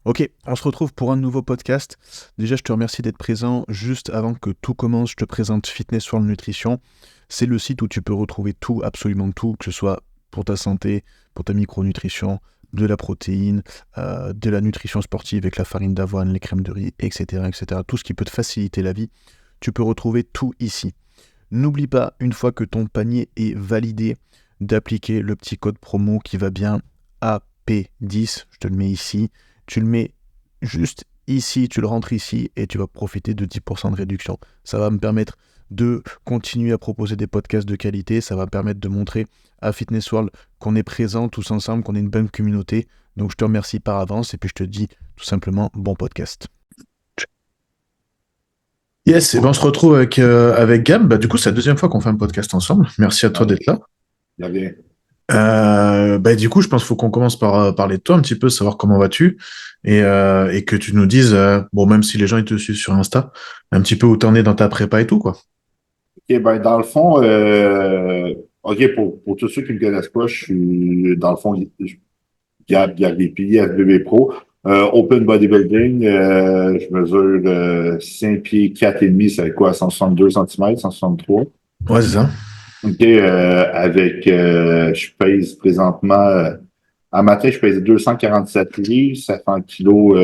Ok, on se retrouve pour un nouveau podcast. Déjà, je te remercie d'être présent. Juste avant que tout commence, je te présente Fitness World Nutrition. C'est le site où tu peux retrouver tout, absolument tout, que ce soit pour ta santé, pour ta micronutrition, de la protéine, de la nutrition sportive avec la farine d'avoine, les crèmes de riz, etc., etc. Tout ce qui peut te faciliter la vie, tu peux retrouver tout ici. N'oublie pas, une fois que ton panier est validé, d'appliquer le petit code promo qui va bien AP10. Je te le mets ici. Tu le mets juste ici, tu le rentres ici et tu vas profiter de 10% de réduction. Ça va me permettre de continuer à proposer des podcasts de qualité. Ça va permettre de montrer à Fitness World qu'on est présent tous ensemble, qu'on est une bonne communauté. Donc je te remercie par avance et puis je te dis tout simplement bon podcast. Yes, et ben on se retrouve avec Gab. Du coup, c'est la deuxième fois qu'on fait un podcast ensemble. Merci à toi Ouais, d'être là. il y avait- Du coup, je pense qu'il faut qu'on commence par parler de toi un petit peu, savoir comment vas-tu, et que tu nous dises, bon, même si les gens ils te suivent sur Insta, un petit peu où t'en es dans ta prépa et tout, quoi. OK, ben, dans le fond, OK, pour tous ceux qui ne me connaissent pas, je suis, dans le fond, Gab Gardipi, FBB Pro. Open Bodybuilding, je mesure 5 pieds 4 et demi, c'est quoi, 162 cm, 163. Ouais, c'est ça. OK, je pèse présentement, à matin, je pèse 247 livres, ça fait un kilo,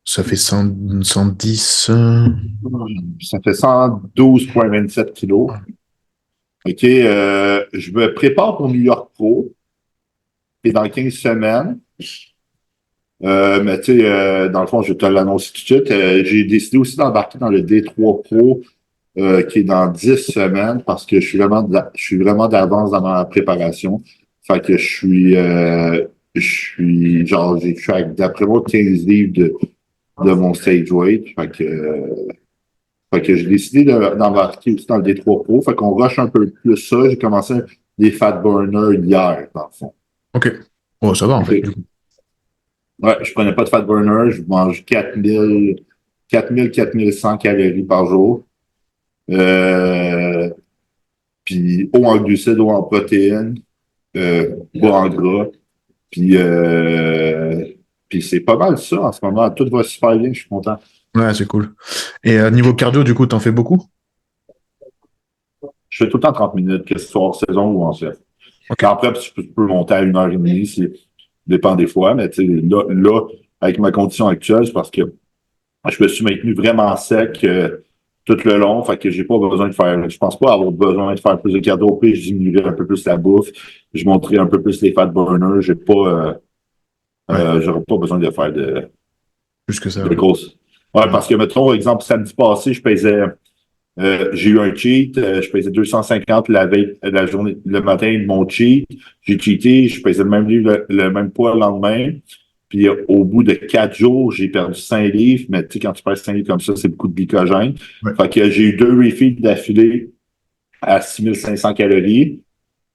Ça fait 110. ça fait 112,27 kilos. OK, je me prépare pour New York Pro, et dans 15 semaines. Mais tu sais, dans le fond, je vais te l'annoncer tout de suite. J'ai décidé aussi d'embarquer dans le D3 Pro, qui est dans 10 semaines, parce que je suis vraiment d'avance dans ma préparation. Fait que genre, j'ai fait, d'après moi, 15 livres de mon stage weight. Fait que j'ai décidé d'embarquer aussi dans le D3 Pro. Fait qu'on rush un peu plus ça. J'ai commencé les fat burners hier, dans le fond. Ok. Oh, ça va en fait, du OK. coup. Ouais, je prenais pas de fat burner. Je mange 4100 calories par jour. Euh, Puis haut en glucides, haut en protéines, bas en gras. Puis, puis c'est pas mal ça en ce moment. Tout va super bien, je suis content. Ouais, c'est cool. Et niveau cardio, du coup, t'en fais beaucoup? Je fais tout le temps 30 minutes, que ce soit hors saison ou en chef. Ok. Après, je peux monter à 1h30, ça dépend des fois, mais tu sais, avec ma condition actuelle, c'est parce que je me suis maintenu vraiment sec tout le long, fait que j'ai pas besoin de faire, je pense pas avoir besoin de faire plus de cardio, puis je diminuerai un peu plus la bouffe, je monterai un peu plus les fat burners, Ouais, j'aurais pas besoin de faire plus que ça, de ouais. grosses. Ouais, Ouais. parce que, mettons, exemple, samedi passé, j'ai eu un cheat, je pesais 250 la veille, la journée, le matin de mon cheat. J'ai cheaté, je pesais le même livre, le même poids le lendemain. Puis au bout de 4 jours, j'ai perdu 5 livres. Mais tu sais, quand tu perds 5 livres comme ça, c'est beaucoup de glycogène. Ouais. Fait que j'ai eu 2 refeeds d'affilée à 6500 calories.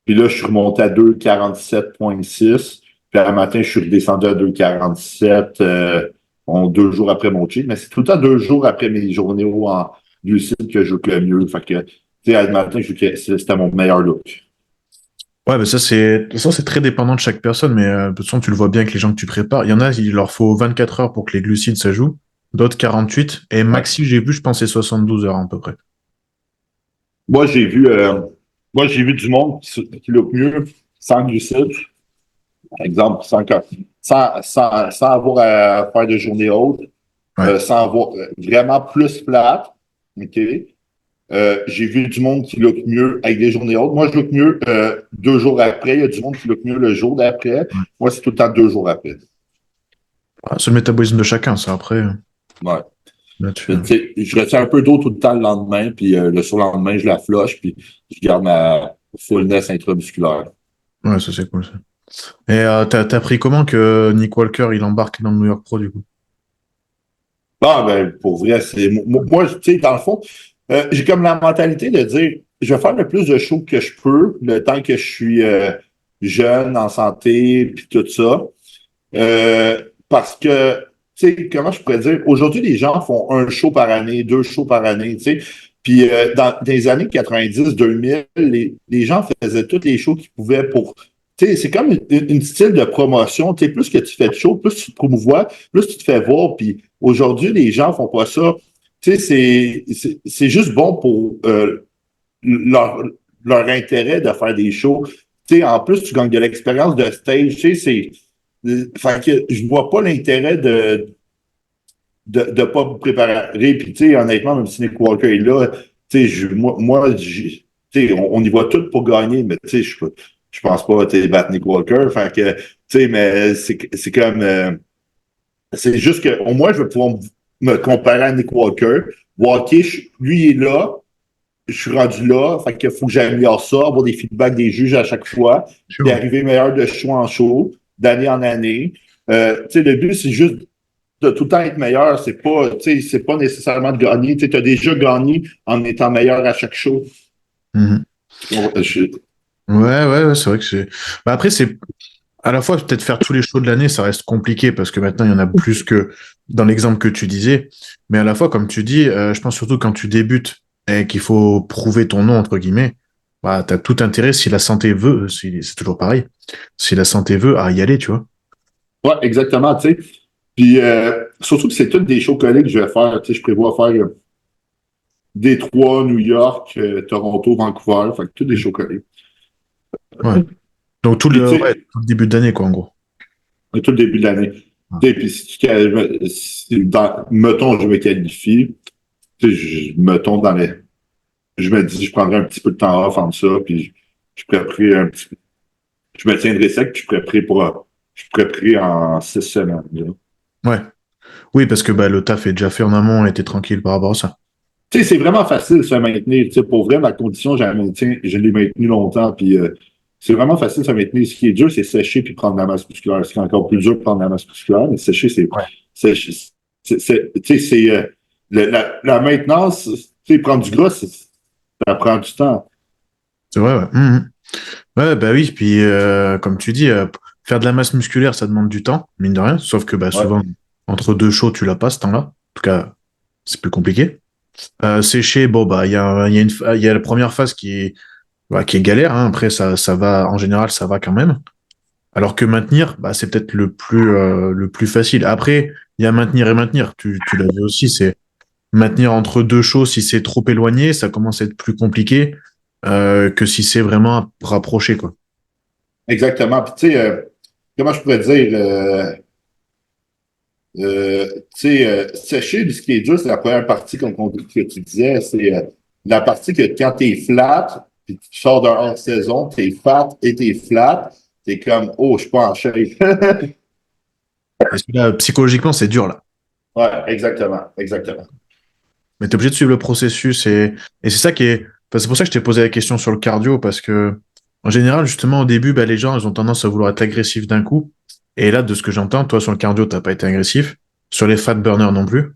Puis là, je suis remonté à 2,47,6. Puis à matin, je suis redescendu à 2,47 2 jours après mon cheat. Mais c'est tout le temps 2 jours après mes journées en glucides que je joue le mieux. Fait que, tu sais, à le matin, c'était mon meilleur look. Ouais, mais ça, de toute façon, c'est très dépendant de chaque personne, mais de toute façon, tu le vois bien avec les gens que tu prépares. Il y en a, il leur faut 24 heures pour que les glucides, ça joue. D'autres, 48. Et Ouais. maxi, j'ai vu, je pense, c'est 72 heures à peu près. Moi, j'ai vu du monde qui look mieux sans glucides. Par exemple, sans avoir à faire de journée haute, Ouais. sans avoir vraiment plus flat. OK? J'ai vu du monde qui look mieux avec des journées hautes. Moi, je look mieux 2 jours après. Il y a du monde qui look mieux le jour d'après. Ouais. Moi, c'est tout le temps 2 jours après. Ouais, c'est le métabolisme de chacun, ça, après, Ouais. là-dessus. Tu sais, je retiens un peu d'eau tout le temps le lendemain, puis le surlendemain, je la flush, puis je garde ma fullness intramusculaire. Ouais, ça, c'est cool, ça. Et t'as pris comment que Nick Walker, il embarque dans le New York Pro, du coup? Ah, ben, pour vrai, moi, tu sais, dans le fond, j'ai comme la mentalité de dire, je vais faire le plus de shows que je peux, le temps que je suis jeune, en santé, puis tout ça. Parce que, tu sais, comment je pourrais dire, aujourd'hui, les gens font un show par année, 2 shows par année, tu sais. Puis dans les années 90, 2000, les gens faisaient tous les shows qu'ils pouvaient pour tu sais, c'est comme une style de promotion. Tu sais, plus que tu fais de show, plus tu te promouvois, plus tu te fais voir. Puis aujourd'hui, les gens font pas ça. Tu sais, c'est juste bon pour leur, leur intérêt de faire des shows. Tu sais, en plus, tu gagnes de l'expérience de stage. Tu sais, fait que je vois pas l'intérêt de pas vous préparer. Puis, tu sais, honnêtement, même si Nick Walker est là, tu sais, tu sais, on y voit tout pour gagner, mais tu sais, je pense pas, tu sais, battre Nick Walker. Fait que, tu sais, mais c'est comme, c'est juste que, au moins, je vais pouvoir me comparer à Nick Walker, voir, OK, lui il est là, je suis rendu là, fait qu'il faut que j'améliore ça, avoir des feedbacks des juges à chaque fois, puis arriver meilleur de show en show, d'année en année. Tu sais, le but, c'est juste de tout le temps être meilleur, c'est pas nécessairement de gagner. Tu as déjà gagné en étant meilleur à chaque show. Mhm. Je- Ouais, c'est vrai que c'est. Bah après, c'est à la fois peut-être faire tous les shows de l'année, ça reste compliqué parce que maintenant il y en a plus que dans l'exemple que tu disais. Mais à la fois, comme tu dis, je pense surtout quand tu débutes et qu'il faut prouver ton nom entre guillemets, bah t'as tout intérêt si la santé veut, c'est toujours pareil. Si la santé veut, à y aller, tu vois. Ouais, exactement, tu sais. Puis surtout que c'est toutes des shows collés que je vais faire. Tu sais, je prévois faire Détroit, New York, Toronto, Vancouver. Fait que tous des shows collés. Ouais. Donc Puis tu ouais, sais, tout le début d'année quoi en gros. tout le début de l'année. Ouais. Tu sais, puis mettons, je me qualifie, tu sais, mettons dans les. Je me dis, je prendrai un petit peu de temps off entre ça, puis je préparerai un petit peu. Je me tiendrai sec, puis je préparerai en 6 semaines. Là. Ouais. Oui, parce que bah, le taf est déjà fait en amont et t'es tranquille par rapport à ça. Tu sais, c'est vraiment facile de se maintenir. Tu sais, pour vrai, ma condition, je l'ai maintenue longtemps, puis c'est vraiment facile de se maintenir. Ce qui est dur, c'est sécher puis prendre de la masse musculaire. C'est encore plus dur de prendre de la masse musculaire, mais sécher, Ouais. sécher, tu sais, c'est la maintenance, tu sais, prendre du gras, ça prend du temps. C'est vrai, ouais. Ouais, bah oui, puis comme tu dis, faire de la masse musculaire, ça demande du temps, mine de rien, sauf que bah, Ouais, souvent, entre deux shows, tu l'as pas ce temps-là. En tout cas, c'est plus compliqué. Sécher, bon, bah, il y a la première phase qui est galère, hein. Après, ça va, en général, ça va quand même. Alors que maintenir, bah, c'est peut-être le plus facile. Après, il y a maintenir et maintenir. Tu l'as vu aussi, c'est maintenir entre deux shows, si c'est trop éloigné, ça commence à être plus compliqué que si c'est vraiment rapproché, quoi. exactement. Puis, tu sais, comment je pourrais dire, tu sais, sécher, ce qui est dur, c'est la première partie, que tu disais, c'est la partie que quand t'es flat, puis tu sors d'un hors-saison, t'es fat et t'es flat, t'es comme, oh, je suis pas en shape. Parce que là, psychologiquement, c'est dur, là. Ouais, exactement, exactement. Mais tu es obligé de suivre le processus et c'est ça qui est. Enfin, c'est pour ça que je t'ai posé la question sur le cardio, parce que, en général, justement, au début, bah, les gens, ils ont tendance à vouloir être agressifs d'un coup. Et là, de ce que j'entends, toi, sur le cardio, t'as pas été agressif. Sur les fat burners non plus.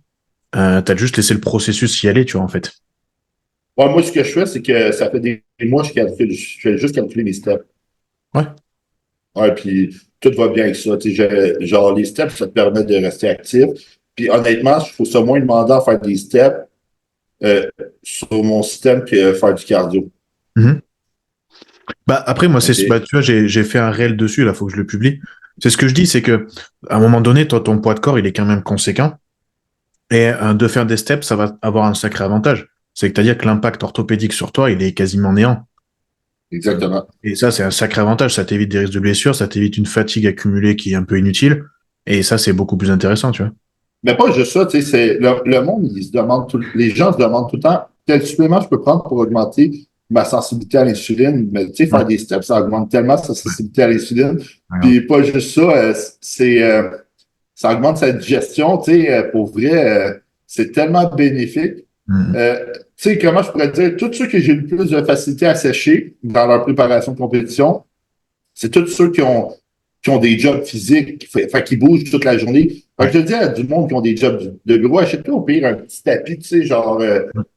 T'as juste laissé le processus y aller, tu vois, en fait. Ouais, moi, ce que je fais, c'est que ça fait des mois que je fais juste calculer mes steps. Ouais. Ouais, puis tout va bien avec ça. Tu sais, genre, les steps, ça te permet de rester actif. Puis honnêtement, je trouve ça moins demandant à faire des steps euh, sur mon système que faire du cardio. Mhm. Bah, après, moi, bah, OK? tu vois, j'ai fait un réel dessus, là, faut que je le publie. C'est ce que je dis, c'est que, à un moment donné, toi, ton poids de corps, il est quand même conséquent. Et de faire des steps, ça va avoir un sacré avantage. C'est-à-dire que l'impact orthopédique sur toi, il est quasiment néant. Exactement. Et ça, c'est un sacré avantage. Ça t'évite des risques de blessures, ça t'évite une fatigue accumulée qui est un peu inutile. Et ça, c'est beaucoup plus intéressant, tu vois. Mais pas juste ça, tu sais, le monde, les gens se demandent tout le temps quel supplément je peux prendre pour augmenter ma sensibilité à l'insuline. Mais tu sais, Ouais. faire des steps, ça augmente tellement sa sensibilité à l'insuline. Ouais. Puis pas juste ça, ça augmente sa digestion, tu sais, pour vrai, c'est tellement bénéfique. Mhm. Tu sais, comment je pourrais dire, tous ceux que j'ai le plus de facilité à sécher dans leur préparation de compétition, c'est tous ceux qui ont des jobs physiques, qui bougent toute la journée. Fait que Ouais. je dis à du monde qui ont des jobs de bureau, achète-toi au pire un petit tapis, tu sais, genre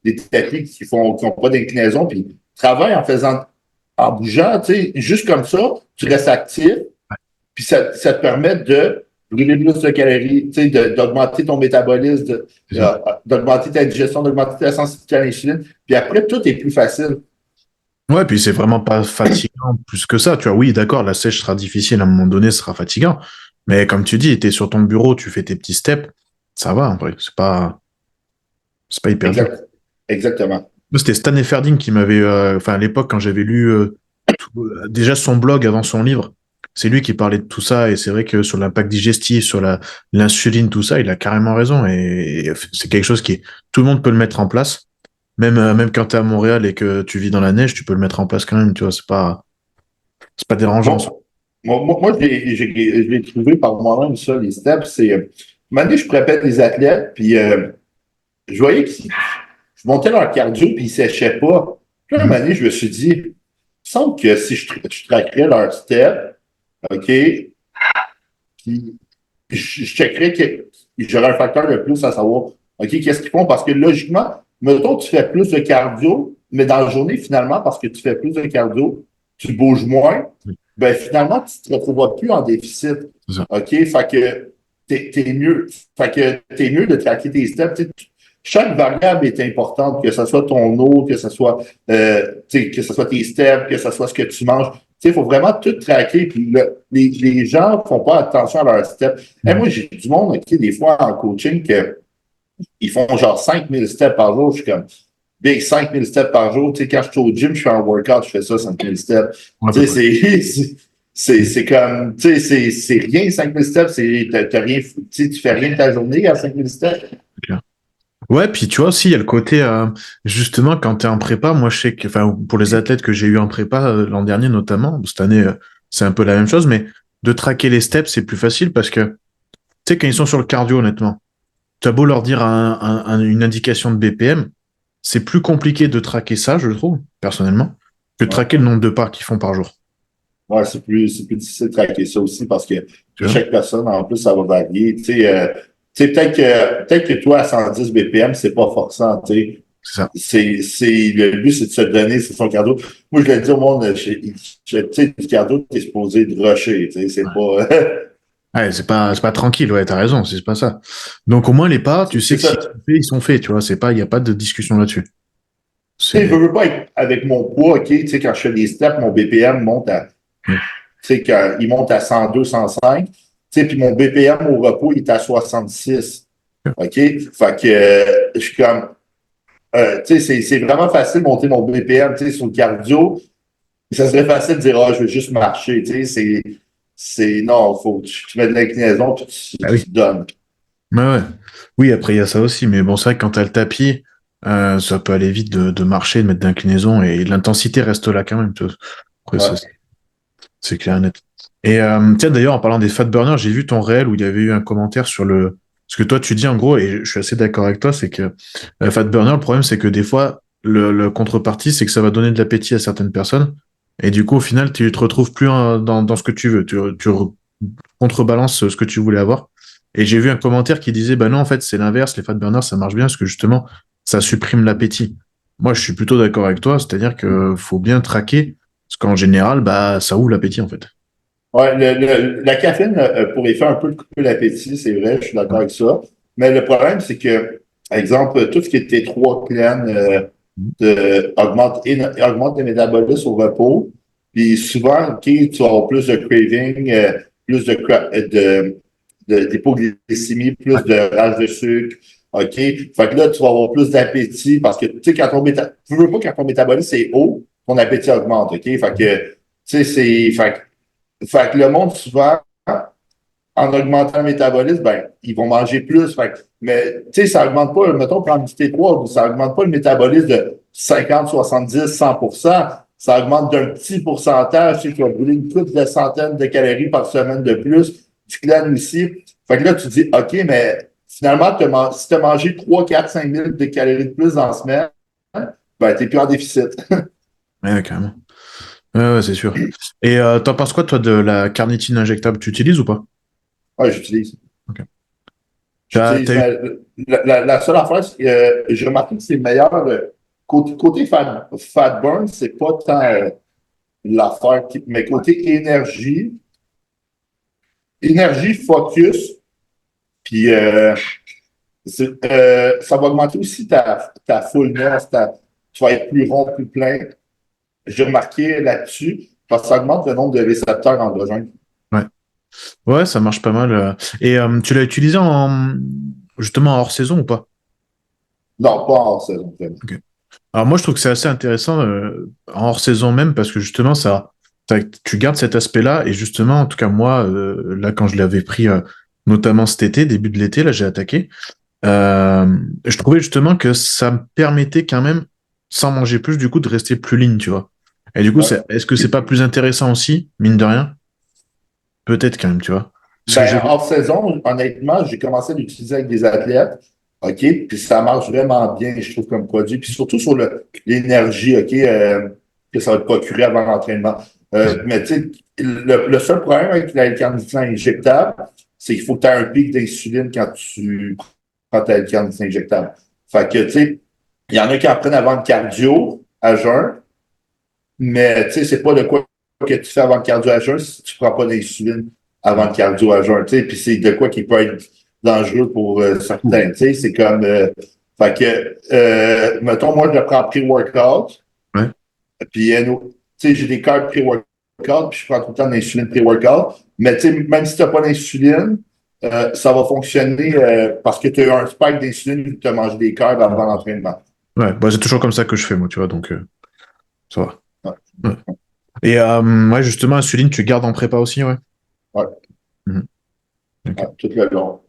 des tapis qui ont pas d'inclinaison, puis travaille en bougeant, tu sais, juste comme ça, tu restes actif, puis ça te permet de brûler plus de calories, tu sais, d'augmenter ton métabolisme, C'est ça. d'augmenter ta digestion, d'augmenter ta sensibilité à l'insuline. Puis après, tout est plus facile. Ouais, puis c'est vraiment pas fatigant plus que ça. Tu vois, oui, d'accord, la sèche sera difficile à un moment donné, ce sera fatigant. Mais comme tu dis, t'es sur ton bureau, tu fais tes petits steps, ça va en vrai. C'est pas hyper dur. Exact. Exactement. Moi, c'était Stan Efferding qui m'avait, enfin, à l'époque, quand j'avais lu déjà son blog avant son livre, c'est lui qui parlait de tout ça. Et c'est vrai que sur l'impact digestif, sur l'insuline, tout ça, il a carrément raison. Et c'est quelque chose qui, tout le monde peut le mettre en place. Même quand tu es à Montréal et que tu vis dans la neige, tu peux le mettre en place quand même, tu vois, c'est pas dérangeant. Ça. Bon, moi, je l'ai trouvé par moi-même, ça, les steps. C'est, un moment donné, je préparais des athlètes, puis je voyais que je montais leur cardio, puis ils ne séchaient pas. Puis, à un Mhm. moment donné, je me suis dit, il me semble que si je traquerais leur step, OK, puis je checkerais que j'aurais un facteur de plus à savoir, OK, qu'est-ce qu'ils font? Parce que logiquement, mettons, tu fais plus de cardio, mais dans la journée, finalement, parce que tu fais plus de cardio, tu bouges moins, Oui, ben finalement, tu ne te retrouveras plus en déficit. c'est ça. OK? Fait que t'es mieux. Fait que t'es mieux de traquer tes steps. Chaque variable est importante, que ce soit ton eau, que ce soit, que ce soit tes steps, que ce soit ce que tu manges. Il faut vraiment tout traquer. Puis les gens ne font pas attention à leurs steps. Et Mhm. moi, j'ai du monde, des fois en coaching, ils font genre 5000 steps par jour. Je suis comme, big 5000 steps par jour. Quand je suis au gym, je fais un workout, je fais ça 5000 steps. Ouais, à peu Tu près. sais, c'est comme, c'est rien 5000 steps, t'as rien, tu fais rien de ta journée à 5000 steps. C'est clair. Ouais, puis tu vois aussi, il y a le côté, justement, quand tu es en prépa, moi je sais que, enfin, pour les athlètes que j'ai eu en prépa l'an dernier notamment, cette année, c'est un peu la même chose, mais de traquer les steps, c'est plus facile parce que, tu sais, quand ils sont sur le cardio, honnêtement, tu as beau leur dire une indication de BPM, c'est plus compliqué de traquer ça, je trouve, personnellement, que de traquer Ouais, le nombre de pas qu'ils font par jour. ouais c'est plus difficile de traquer ça aussi parce que Tu vois? chaque personne, en plus, ça va varier. Peut-être que toi, à 110 BPM, c'est pas forçant, tu sais. C'est ça. Le but, c'est de se donner, c'est son cardio. Moi, je le dis au monde, tu sais, du cardio, t'es supposé de rusher, tu sais, c'est pas, Ouais, c'est pas tranquille, ouais, t'as raison, c'est pas ça. Donc au moins les pas, tu sais c'est que s'ils ça. sont faits, ils sont faits, tu vois, c'est pas, il n'y a pas de discussion là-dessus. Tu sais, je C'est, veux pas être avec mon poids, OK, tu sais, quand je fais des steps, mon BPM monte à, oui, tu sais, quand il monte à 102, 105, tu sais, puis mon BPM au repos, il est à 66. OK? Fait que je suis comme, tu sais, c'est vraiment facile de monter mon BPM, tu sais, sur le cardio. Ça serait facile de dire, ah, je veux juste marcher, tu sais, non, faut que tu mets de l'inclinaison, puis bah tu oui. te donnes. Ouais, ouais. Oui, après il y a ça aussi, mais bon, c'est vrai que quand t'as le tapis, ça peut aller vite de marcher, de mettre d'inclinaison, et l'intensité reste là quand même, tu vois. Après, ça, Ouais. c'est clair et net. Et tiens, d'ailleurs, en parlant des fat burners, j'ai vu ton réel où il y avait eu un commentaire sur le. Ce que toi, tu dis en gros, et je suis assez d'accord avec toi, c'est que fat burner, le problème, c'est que des fois, le contrepartie, c'est que ça va donner de l'appétit à certaines personnes. Et du coup, au final, tu te retrouves plus dans ce que tu veux. Tu contrebalances ce que tu voulais avoir. Et j'ai vu un commentaire qui disait, bah non, en fait, c'est l'inverse, les fat burners, ça marche bien parce que justement, ça supprime l'appétit. Moi, je suis plutôt d'accord avec toi, c'est-à-dire que faut bien traquer, parce qu'en général, bah, ça ouvre l'appétit, en fait. Ouais, la caféine pour effet un peu de couper l'appétit, c'est vrai, je suis d'accord Ouais. avec ça. Mais le problème, c'est que, par exemple, tout ce qui était trois clean augmente le métabolisme au repos. Puis souvent, OK, tu vas avoir plus de craving, plus d'hypoglycémie, Ouais. plus de rage de sucre. OK? Fait que là, tu vas avoir plus d'appétit parce que, tu sais, tu veux pas quand ton métabolisme est haut, ton appétit augmente. OK? Fait que, tu sais, fait que le monde, souvent, en augmentant le métabolisme, ben, ils vont manger plus. Mais, tu sais, ça augmente pas, mettons, prendre du T3, ça augmente pas le métabolisme de 50, 70, 100%. Ça augmente d'un petit pourcentage. Tu sais, tu vas brûler une couple de centaines de calories par semaine de plus. Du clan aussi. Fait que là, tu dis, OK, mais finalement, si tu as mangé 3, 4, 5 000 de calories de plus dans la semaine, ben, tu n'es plus en déficit. Ouais, carrément. Ouais, ouais, c'est sûr. Et t'en penses quoi, toi, de la carnitine injectable? Tu utilises ou pas? Ouais, j'utilise. Ok. T'as J'utilise, eu. mais la seule affaire, c'est que j'ai remarqué que c'est meilleur. Côté fat burn, c'est pas tant l'affaire, mais côté énergie, focus, puis ça va augmenter aussi ta fullness, tu vas être plus rond, plus plein. j'ai remarqué là-dessus, parce que ça augmente le nombre de récepteurs endogènes. Ouais. Ouais, ça marche pas mal. Et tu l'as utilisé justement en hors saison ou pas? Non, pas en saison. Ok. Alors moi, je trouve que c'est assez intéressant en hors saison même parce que justement, tu gardes cet aspect-là et justement, en tout cas moi, là quand je l'avais pris, notamment cet été, début de l'été, là j'ai attaqué, je trouvais justement que ça me permettait quand même, sans manger plus, du coup, de rester plus ligne, tu vois. Et du coup, Ouais. est-ce que c'est pas plus intéressant aussi, mine de rien? Peut-être quand même, tu vois. Parce que Ben, j'ai... hors saison, honnêtement, j'ai commencé à l'utiliser avec des athlètes, OK? Puis ça marche vraiment bien, je trouve, comme produit. Puis surtout sur l'énergie, OK, que ça va te procurer avant l'entraînement. Mais tu sais, le seul problème avec la L-carnitine injectable, c'est qu'il faut que tu aies un pic d'insuline quand tu prends ta L-carnitine injectable. Fait que, tu sais, il y en a qui en prennent avant le cardio à jeun, mais tu sais, c'est pas de quoi que tu fais avant le cardio à jeun si tu prends pas d'insuline avant le cardio à jeun, tu sais, puis c'est de quoi qui peut être dangereux pour certains, tu sais, c'est comme, fait que, mettons, moi, je le prends pré-workout, Ouais. puis, tu sais, j'ai des carbs pré-workout, puis je prends tout le temps de l'insuline pré-workout, mais tu sais, même si tu n'as pas d'insuline, ça va fonctionner parce que tu as eu un spike d'insuline et tu as mangé des carbs avant l'entraînement. Ouais, bah, c'est toujours comme ça que je fais, moi, tu vois, donc ça va. Ouais, Ouais. Et ouais, justement, insuline, tu gardes en prépa aussi, ouais. ouais, Mhm. ouais, Ok. tout le long.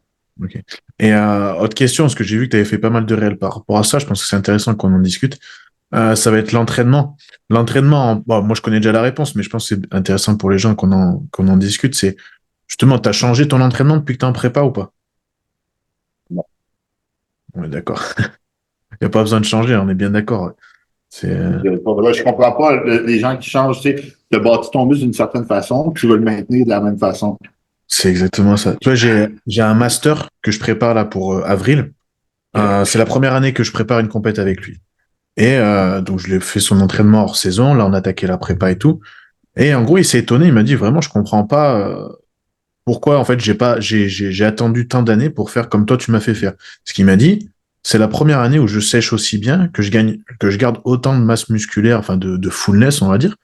Ok. Et autre question, parce que j'ai vu que tu avais fait pas mal de réels par rapport à ça, je pense que c'est intéressant qu'on en discute. Ça va être l'entraînement. L'entraînement, bon, moi je connais déjà la réponse, mais je pense que c'est intéressant pour les gens qu'on en discute. C'est justement, tu as changé ton entraînement depuis que tu es en prépa ou pas? Ouais, d'accord. Il n'y a pas besoin de changer, on est bien d'accord. Ouais. C'est Je comprends pas les gens qui changent, tu sais, tu as bâti ton muscle d'une certaine façon, tu veux le maintenir de la même façon. c'est exactement ça. Tu vois, j'ai un master que je prépare là pour avril. C'est la première année que je prépare une compète avec lui. Et donc, je lui ai fait son entraînement hors saison. Là, on a attaqué la prépa et tout. Et en gros, il s'est étonné. Il m'a dit vraiment, je comprends pas pourquoi en fait j'ai attendu tant d'années pour faire comme toi tu m'as fait faire. Ce qu'il m'a dit, c'est la première année où je sèche aussi bien, que je garde autant de masse musculaire, enfin de fullness, on va dire.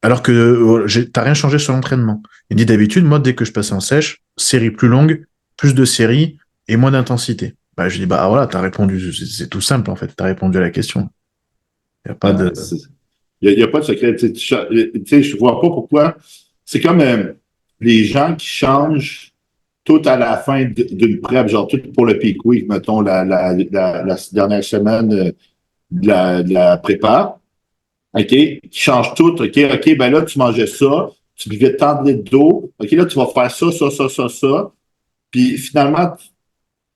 Alors que t'as rien changé sur l'entraînement. Il dit d'habitude, moi, dès que je passais en sèche, série plus longue, plus de séries et moins d'intensité. Bah, je dis, bah voilà, t'as répondu, c'est tout simple en fait, t'as répondu à la question. Il n'y a pas de. Il y a pas de secret. Tu sais, je vois pas pourquoi. C'est comme les gens qui changent tout à la fin d'une prep, genre tout pour le peak week, mettons, la dernière semaine de la prépa. OK? Qui changent tout. OK, ben là, tu mangeais ça, tu buvais tant de litres d'eau. OK, là, tu vas faire ça. Puis finalement,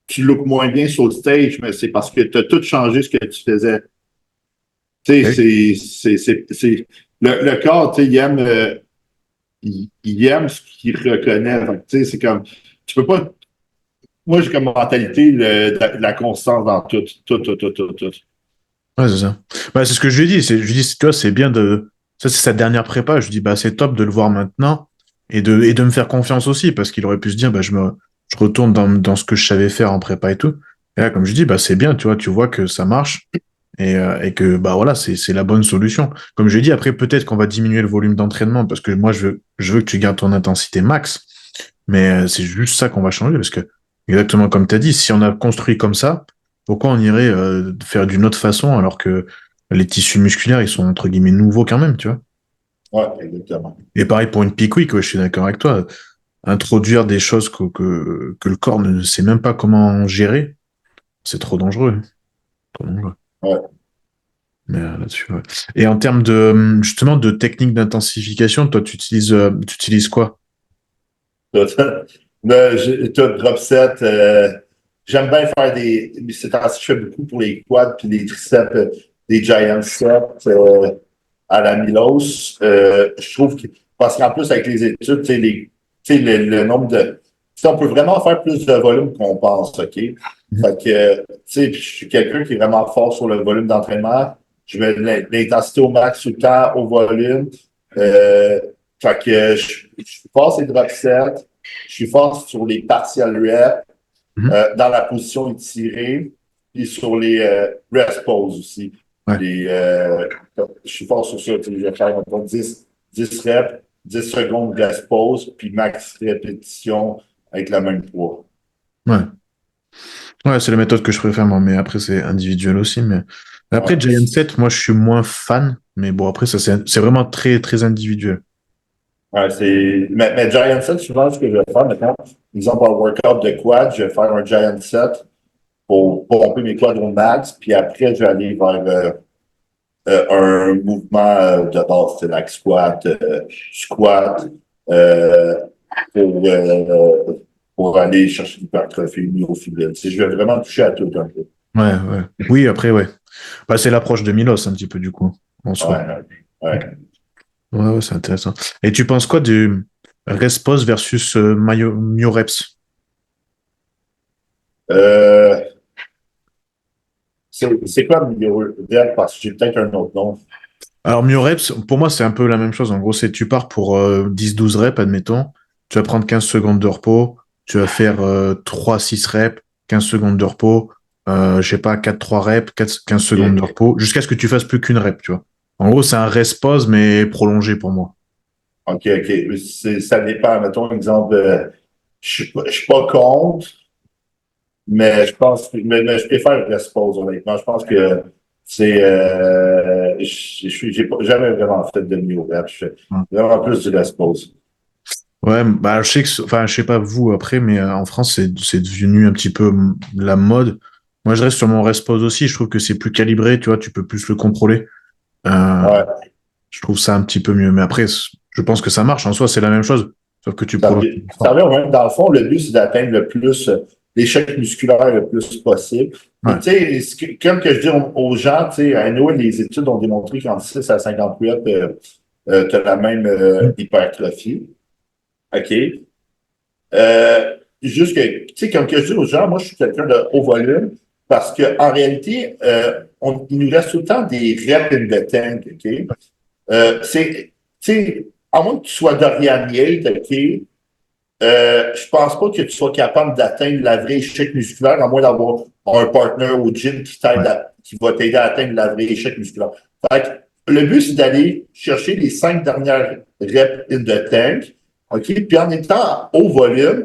tu looks moins bien sur le stage, mais c'est parce que tu as tout changé ce que tu faisais. Tu Oui. sais, le corps, tu sais, il aime ce qu'il reconnaît. Fait que, tu sais, c'est comme, tu peux pas, moi, j'ai comme mentalité la constance dans tout. Ouais, c'est ça. Bah, c'est ce que je lui ai dit. Je lui ai dit, toi, c'est bien de. Ça, c'est sa dernière prépa. Je lui dis, bah, c'est top de le voir maintenant et de me faire confiance aussi parce qu'il aurait pu se dire, bah, je retourne dans ce que je savais faire en prépa et tout. Et là, comme je dis, bah, c'est bien, tu vois que ça marche et que, bah, voilà, c'est la bonne solution. Comme je lui ai dit, après, peut-être qu'on va diminuer le volume d'entraînement parce que moi, je veux que tu gardes ton intensité max. Mais c'est juste ça qu'on va changer parce que, exactement comme tu as dit, si on a construit comme ça, pourquoi on irait faire d'une autre façon alors que les tissus musculaires, ils sont entre guillemets nouveaux quand même, tu vois? Ouais, exactement. Et pareil pour une peak week, ouais, je suis d'accord avec toi. Introduire des choses que le corps ne sait même pas comment gérer, c'est trop dangereux. Trop dangereux. Ouais. Mais là-dessus, ouais. Et en termes de justement de technique d'intensification, toi, tu utilises quoi? Tout drop set. J'aime bien faire c'est ainsi que je fais beaucoup pour les quads puis les triceps, des giant sets à la Milos. Je trouve que, parce qu'en plus, avec les études, tu sais, le nombre de. Tu sais, on peut vraiment faire plus de volume qu'on pense, OK? Fait Mhm. que, tu sais, puis je suis quelqu'un qui est vraiment fort sur le volume d'entraînement. Je mets de l'intensité au max tout le temps, au volume. Euh, fait que je suis fort sur les drop sets. Je suis fort sur les partial reps, Mhm. dans la position étirée, et sur les rest poses aussi. Ouais. Puis, je suis fort sur ça. Je vais faire mettons, 10 reps, 10 secondes de pause, puis max répétition avec la même poids. Ouais. Ouais, c'est la méthode que je préfère, moi, mais après, c'est individuel aussi. Mais après, Ouais. Giant 7, moi, je suis moins fan, mais bon, après, ça, c'est vraiment très, très individuel. Ouais, mais Giant set, souvent, ce que je vais faire maintenant, exemple, un workout de quad, je vais faire un Giant set pour pomper mes quads au max, puis après, je vais aller vers un mouvement de base, c'est like squat, euh, pour, euh, pour aller chercher l'hypertrophie, myofibrille. Je vais vraiment toucher à tout un peu. Ouais, ouais. Oui, après, ouais. Bah, c'est l'approche de Milos, un petit peu, du coup, en soi. Ouais, ouais. Ouais, ouais, c'est intéressant. Et tu penses quoi du Respos versus Myoreps? Euh, c'est quoi le milieu d'elle? Parce que j'ai peut-être un autre nom. Alors, Myoreps, pour moi, c'est un peu la même chose. En gros, c'est tu pars pour 10-12 reps, admettons. Tu vas prendre 15 secondes de repos. Tu vas faire 3-6 reps, 15 secondes de repos. Je sais pas, 4-3 reps, 15 secondes de OK, repos, jusqu'à ce que tu fasses plus qu'une rep, tu vois. En gros, c'est un Respos, mais prolongé pour moi. OK. Ça dépend. Mettons, exemple, je suis pas contre, mais mais je préfère le Respose, honnêtement. Je pense que j'ai jamais vraiment fait de New Rap. Je fais Ouais. vraiment plus du Respose. Ouais, bah, je sais que, enfin, je sais pas vous après, mais en France, c'est devenu un petit peu la mode. Moi, je reste sur mon Respos aussi. Je trouve que c'est plus calibré, tu vois, tu peux plus le contrôler. Euh, Ouais. je trouve ça un petit peu mieux. Mais après, je pense que ça marche. En soi, c'est la même chose, sauf que tu prolonges. Ça revient au même. Dans le fond, le but, c'est d'atteindre le plus l'échec musculaire le plus possible. Et Ouais. tu sais, comme que je dis aux gens, tu sais, à Noël, les études ont démontré qu'en 6 à 58, tu as la même hypertrophie. OK? Juste que, tu sais, comme que je dis aux gens, moi, je suis quelqu'un de haut volume parce qu'en réalité, il nous reste tout le temps des reps in the tank, OK? Tu sais, à moins que tu sois Dorian Yates, OK? Je pense pas que tu sois capable d'atteindre la vraie échec musculaire, à moins d'avoir un partner au gym Ouais. qui va t'aider à atteindre la vraie échec musculaire. Fait que le but, c'est d'aller chercher les 5 dernières reps in the tank, OK? Puis en étant haut volume,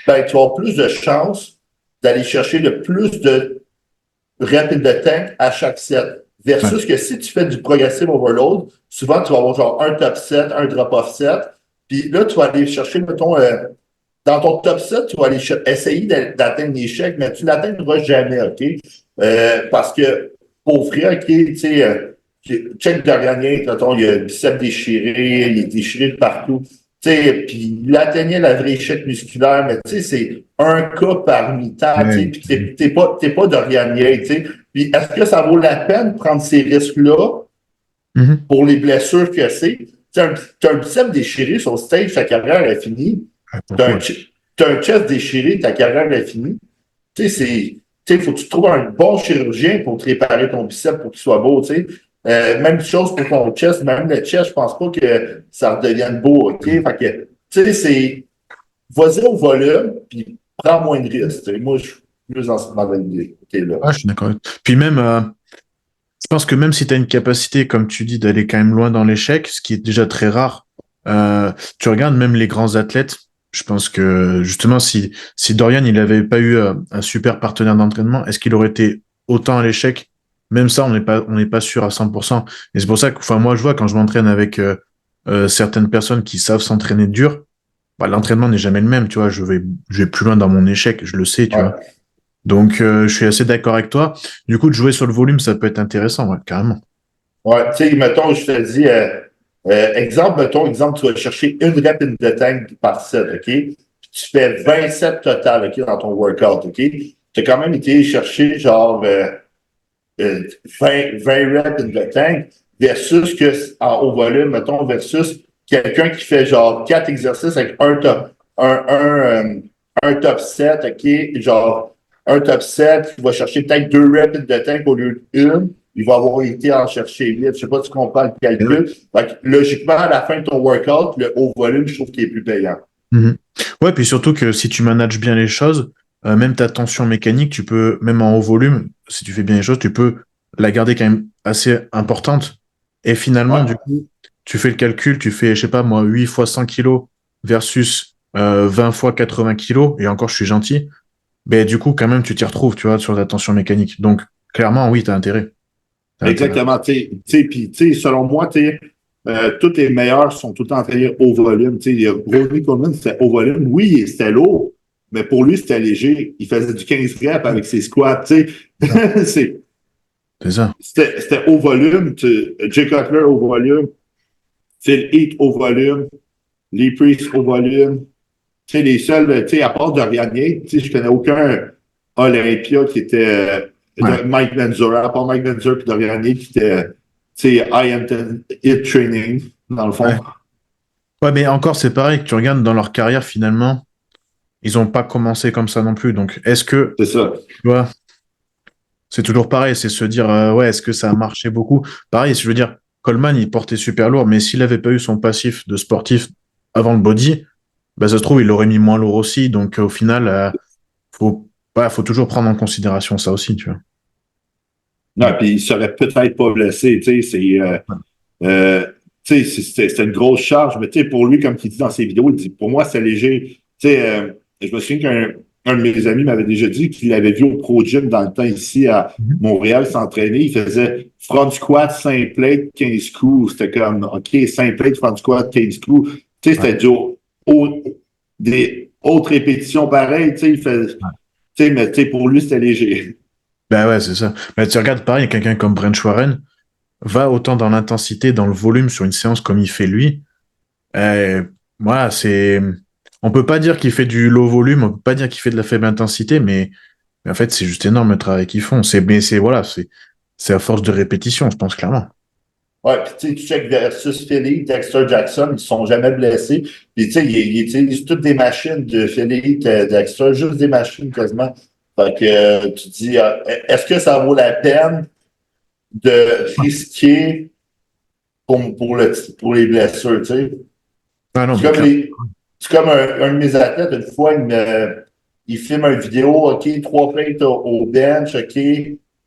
ben, tu vas avoir plus de chances d'aller chercher le plus de reps in the tank à chaque set. Ouais. Versus que si tu fais du progressive overload, souvent tu vas avoir genre un top set, un drop-off set, puis là, tu vas aller chercher, mettons, dans ton top 7, tu vas aller essayer d'atteindre l'échec, mais tu ne l'atteindras jamais, OK? Parce que, pour vrai, OK, tu sais, check Dorianien, il a le biceps déchiré, il est déchiré de partout. Tu sais, puis il atteignait la vraie échec musculaire, mais tu sais, c'est un cas parmi tant, tu sais, Ouais. puis t'es pas Dorianien, tu sais. Puis est-ce que ça vaut la peine de prendre ces risques-là Mhm. pour les blessures que c'est? Tu as un biceps déchiré sur le stage, ta carrière est finie. Ouais, pour le T'as coup, un, ouais. t'as un chest déchiré, ta carrière est finie. Tu sais, il faut que tu trouves un bon chirurgien pour te réparer ton biceps pour qu'il soit beau, tu sais. Même chose pour ton chest, même le chest, je pense pas que ça redevienne beau, OK? Fait que, tu sais, vas-y au volume, puis prends moins de risques. Tu sais. Moi, je suis plus dans cette modalité-là. Ouais, je suis d'accord. Puis même, je pense que même si tu as une capacité, comme tu dis, d'aller quand même loin dans l'échec, ce qui est déjà très rare, tu regardes même les grands athlètes. Je pense que justement, si Dorian il n'avait pas eu un super partenaire d'entraînement, est-ce qu'il aurait été autant à l'échec? Même ça, on n'est pas sûr à 100%. Et c'est pour ça que, enfin, moi, je vois quand je m'entraîne avec certaines personnes qui savent s'entraîner dur, bah, l'entraînement n'est jamais le même, tu vois. Je vais plus loin dans mon échec, je le sais, tu vois. Ouais. Donc, je suis assez d'accord avec toi. Du coup, de jouer sur le volume, ça peut être intéressant, ouais, carrément. Ouais, tu sais, mettons, je te dis, exemple, tu vas chercher une rep in the tank par set, OK? Puis tu fais 27 total, OK, dans ton workout, OK? Tu as quand même été chercher genre 20 reps in the tank versus que en haut volume, mettons, versus quelqu'un qui fait genre 4 exercices avec un top set, OK? Genre un top set qui va chercher peut-être 2 reps in the tank au lieu d'une. Il va avoir été en chercher 8. Je sais pas si tu comprends le Et ouais. calcul. Fait que, logiquement, à la fin de ton workout, le haut volume, je trouve qu'il est plus payant. Mhm. Ouais, puis surtout que si tu manages bien les choses, même ta tension mécanique, tu peux, même en haut volume, si tu fais bien les choses, tu peux la garder quand même assez importante. Et finalement, Ouais, du coup, tu fais le calcul, tu fais, je sais pas moi, 8 fois 100 kilos versus 20 fois 80 kilos, et encore, je suis gentil. Ben, du coup, quand même, tu t'y retrouves, tu vois, sur la tension mécanique. Donc, clairement, oui, t'as intérêt. T'as intérêt. exactement. Puis, selon moi, tous les meilleurs sont tout le temps entraînés au volume. Ronnie Coleman, c'était au volume. Oui, c'était lourd, mais pour lui, c'était léger. Il faisait du 15 reps avec ses squats. C'est, C'est ça. c'était au volume. Jay Cutler au volume. Phil Heath au volume. Lee Priest au volume. Les seuls, à part Dorian Yates, je connais aucun Olympia qui était Ouais. Mike Menzura, à part Mike Menzura et Dorian Yates qui était high hit training, dans le fond. Ouais. Ouais, mais encore, c'est pareil, que tu regardes dans leur carrière, finalement, ils n'ont pas commencé comme ça non plus. Donc, est-ce que, C'est ça. tu vois, c'est toujours pareil, c'est se dire, ouais, est-ce que ça a marché beaucoup? Pareil, je veux dire, Coleman, il portait super lourd, mais s'il n'avait pas eu son passif de sportif avant le body, bah, ça se trouve, il l'aurait mis moins lourd aussi. Donc, au final, faut toujours prendre en considération ça aussi, tu vois. Non, puis il serait peut-être pas blessé, euh, c'était une grosse charge, mais pour lui, comme il dit dans ses vidéos, il dit, pour moi, c'est léger. Je me souviens qu'un de mes amis m'avait déjà dit qu'il l'avait vu au Pro Gym dans le temps ici à Mhm. Montréal s'entraîner. Il faisait front squat, 5 plates, 15 coups. C'était comme, OK, 5 plates, front squat, 15 coups. Ouais. C'était des hautes répétitions pareilles. Mais pour lui, c'était léger. Bah ouais, c'est ça. Bah, tu regardes pareil, quelqu'un comme Brent Warren va autant dans l'intensité, dans le volume sur une séance comme il fait lui. Euh, voilà, c'est. On peut pas dire qu'il fait du low volume, on peut pas dire qu'il fait de la faible intensité, mais en fait, c'est juste énorme le travail qu'ils font. Mais c'est voilà, c'est à force de répétition, je pense clairement. Ouais, puis tu sais, tu check versus Philly, Dexter Jackson, ils ne sont jamais blessés. Puis tu sais, ils utilisent toutes des machines de Philly, Dexter, juste des machines quasiment. Fait que tu te dis, est-ce que ça vaut la peine de risquer pour les blessures, tu sais? Ah non, C'est mais comme clairement. les. C'est comme un de mes athlètes, une fois, il filme une vidéo, OK, 3 plates au bench, OK,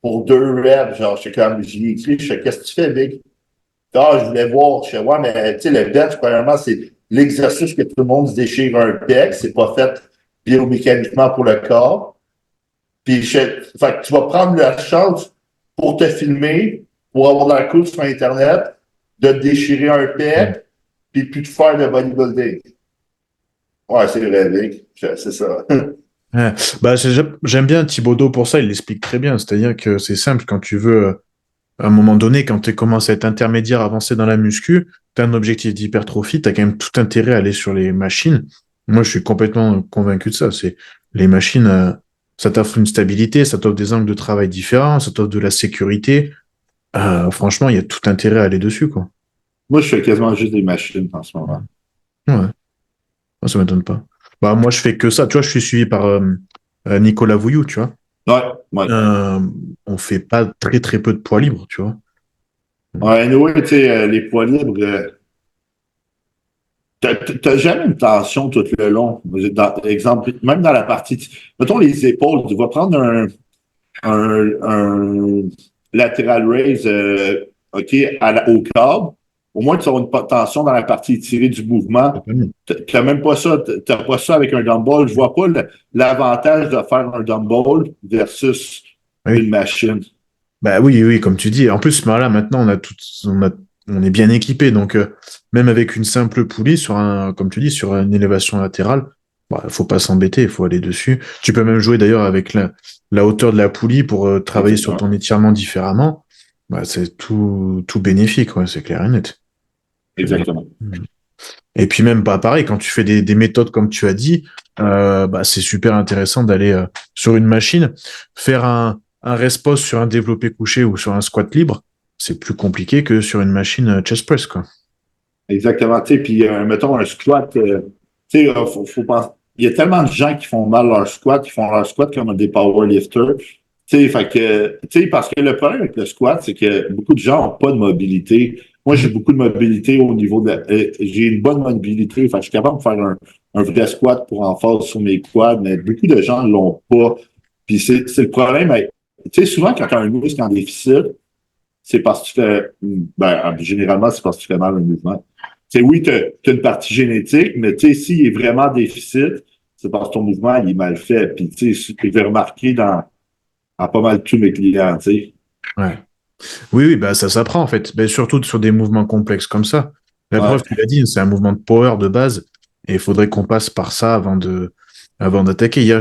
pour 2 reps. Genre, je suis comme, j'ai écrit, je sais, qu'est-ce que tu fais, Big? Ah, je voulais voir. Je sais, ouais, mais tu sais, le bench, premièrement, c'est l'exercice que tout le monde se déchire un pec. C'est pas fait biomécaniquement pour le corps. Puis, fait que tu vas prendre la chance pour te filmer, pour avoir la cool sur Internet, de te déchirer un pec, puis plus de faire de bodybuilding. Ouais, c'est vrai, Vic. C'est ça. Ouais. Bah, j'aime bien Thibaudot pour ça, il l'explique très bien. C'est-à-dire que c'est simple, quand tu veux, à un moment donné, quand tu commences à être intermédiaire, avancé dans la muscu, tu as un objectif d'hypertrophie, tu as quand même tout intérêt à aller sur les machines. Moi, je suis complètement convaincu de ça. C'est les machines, ça t'offre une stabilité, ça t'offre des angles de travail différents, ça t'offre de la sécurité. Franchement, il y a tout intérêt à aller dessus, quoi. Moi, je fais quasiment juste des machines en ce moment. Ouais, ça m'étonne pas. Bah, moi, je fais que ça. Tu vois, je suis suivi par Nicolas Vouillou, tu vois. Ouais, ouais. Euh, on fait pas très très peu de poids libres, tu vois. Ouais, anyway, tu sais, les poids libres, t'as jamais une tension tout le long. Exemple, même dans la partie, mettons les épaules, tu vas prendre un lateral raise, OK, au câble. Au moins, tu as une tension dans la partie étirée du mouvement. Totalement. T'as même pas ça. T'as pas ça avec un dumbbell. Je vois pas l'avantage de faire un dumbbell versus Ah une oui. machine. Bah oui, oui, comme tu dis. En plus, voilà, maintenant, on est bien équipé. Donc, même avec une simple poulie sur comme tu dis, sur une élévation latérale, bah, faut pas s'embêter, il faut aller dessus. Tu peux même jouer d'ailleurs avec la hauteur de la poulie pour travailler sur Exactement. ton étirement différemment. Bah, c'est tout bénéfique, ouais, c'est clair et net. Exactement. Et puis même, pas pareil, quand tu fais des méthodes comme tu as dit, bah, c'est super intéressant d'aller sur une machine, faire un rest pause sur un développé couché ou sur un squat libre, c'est plus compliqué que sur une machine chest press, quoi. Exactement. Tu sais, puis mettons un squat, tu sais, faut penser. Il y a tellement de gens qui font mal leur squat, qui font leur squat comme des powerlifters. Tu sais, fait que, tu sais, parce que le problème avec le squat, c'est que beaucoup de gens n'ont pas de mobilité. Moi, j'ai Mhm. beaucoup de mobilité au niveau j'ai une bonne mobilité. Fait que je suis capable de faire un vrai squat pour en faire sur mes quads, mais beaucoup de gens ne l'ont pas. Puis c'est le problème Tu sais, souvent, quand tu as un muscle en déficit, c'est parce que tu fais, généralement, c'est parce que tu fais mal un mouvement. Tu sais, oui, tu as une partie génétique, mais tu sais, s'il est vraiment en déficit, c'est parce que ton mouvement, il est mal fait. Puis, tu sais, je l'ai remarqué à pas mal tous mes clients, tu sais. Ouais. Oui, oui, bah ça s'apprend en fait. Mais surtout sur des mouvements complexes comme ça. La Ouais. preuve, tu l'as dit, c'est un mouvement de power de base. Et il faudrait qu'on passe par ça avant d'attaquer. Hier,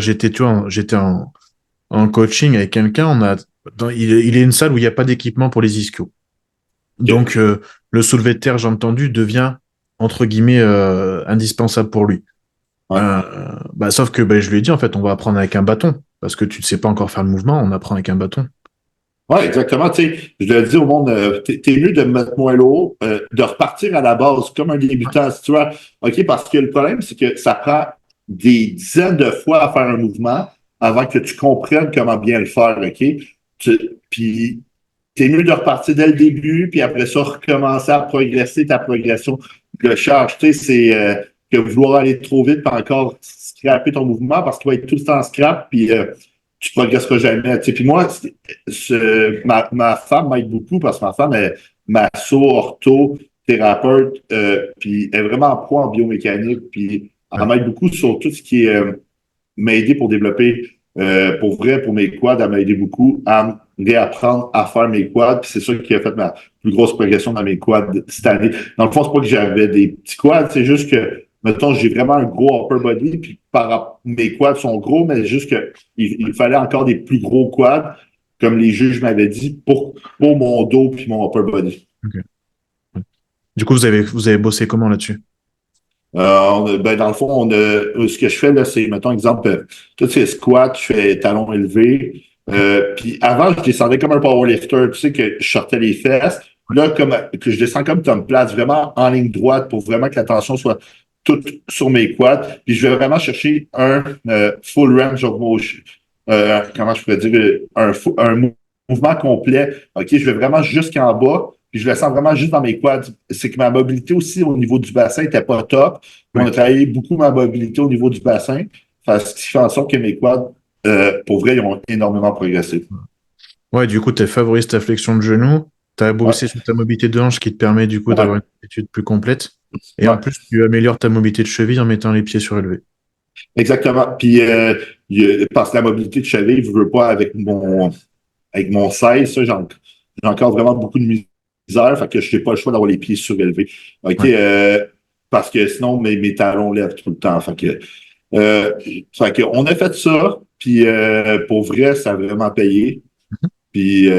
en coaching avec quelqu'un. Il est une salle où il n'y a pas d'équipement pour les ischios. OK. Donc, le soulevé de terre, jambes tendues, devient, entre guillemets, indispensable pour lui. Ouais. Sauf que je lui ai dit, en fait, on va apprendre avec un bâton. Parce que tu ne sais pas encore faire le mouvement, on apprend avec un bâton. Ouais, exactement. Tu sais, je le dis au monde, t'es mieux de me mettre moins lourd, de repartir à la base comme un débutant, si tu vois. OK, parce que le problème, c'est que ça prend des dizaines de fois à faire un mouvement avant que tu comprennes comment bien le faire, OK? Puis, t'es mieux de repartir dès le début, puis après ça, recommencer à progresser ta progression de charge. Tu sais, c'est que vouloir aller trop vite, puis encore scraper ton mouvement, parce que tu vas être tout le temps scrap, puis tu progresseras jamais. Tu sais. Puis moi, ma femme m'aide beaucoup parce que ma femme est masso, ortho, thérapeute, puis elle est vraiment pro en biomécanique, puis elle Ouais. m'aide beaucoup sur tout ce qui est m'aider pour développer, pour vrai, pour mes quads, elle m'a aidé beaucoup à me réapprendre à faire mes quads, puis c'est ça qui a fait ma plus grosse progression dans mes quads cette année. Dans le fond, c'est pas que j'avais des petits quads, c'est juste que mettons, j'ai vraiment un gros upper body, puis mes quads sont gros, mais juste que il fallait encore des plus gros quads, comme les juges m'avaient dit, pour mon dos puis mon upper body. Ok. Du coup, vous avez bossé comment là-dessus? Dans le fond, ce que je fais, là, c'est, mettons, exemple, tous ces squats, je fais talons élevés. Puis avant, je descendais comme un powerlifter, tu sais, que je sortais les fesses. Là, que je descends comme Tom Platz, vraiment en ligne droite pour vraiment que la tension soit toute sur mes quads. Puis je vais vraiment chercher un full range of motion. Comment je pourrais dire, mouvement complet. OK, je vais vraiment jusqu'en bas. Puis je le sens vraiment juste dans mes quads. C'est que ma mobilité aussi au niveau du bassin n'était pas top. Puis on Ouais. a travaillé beaucoup ma mobilité au niveau du bassin. Ce qui fait en sorte que mes quads, pour vrai, ils ont énormément progressé. Ouais, du coup, tu favorises ta flexion de genou, tu as Ouais, bossé sur ta mobilité de hanche qui te permet du coup d'avoir ouais, une étude plus complète. Et en ouais. plus, tu améliores ta mobilité de cheville en mettant les pieds surélevés. Exactement. Puis parce que la mobilité de cheville, je veux pas avec mon 16, ça, j'ai encore vraiment beaucoup de misère, fait que je n'ai pas le choix d'avoir les pieds surélevés. OK? Ouais. Parce que sinon, mes talons lèvent tout le temps. Fait que on a fait ça, puis pour vrai, ça a vraiment payé. Puis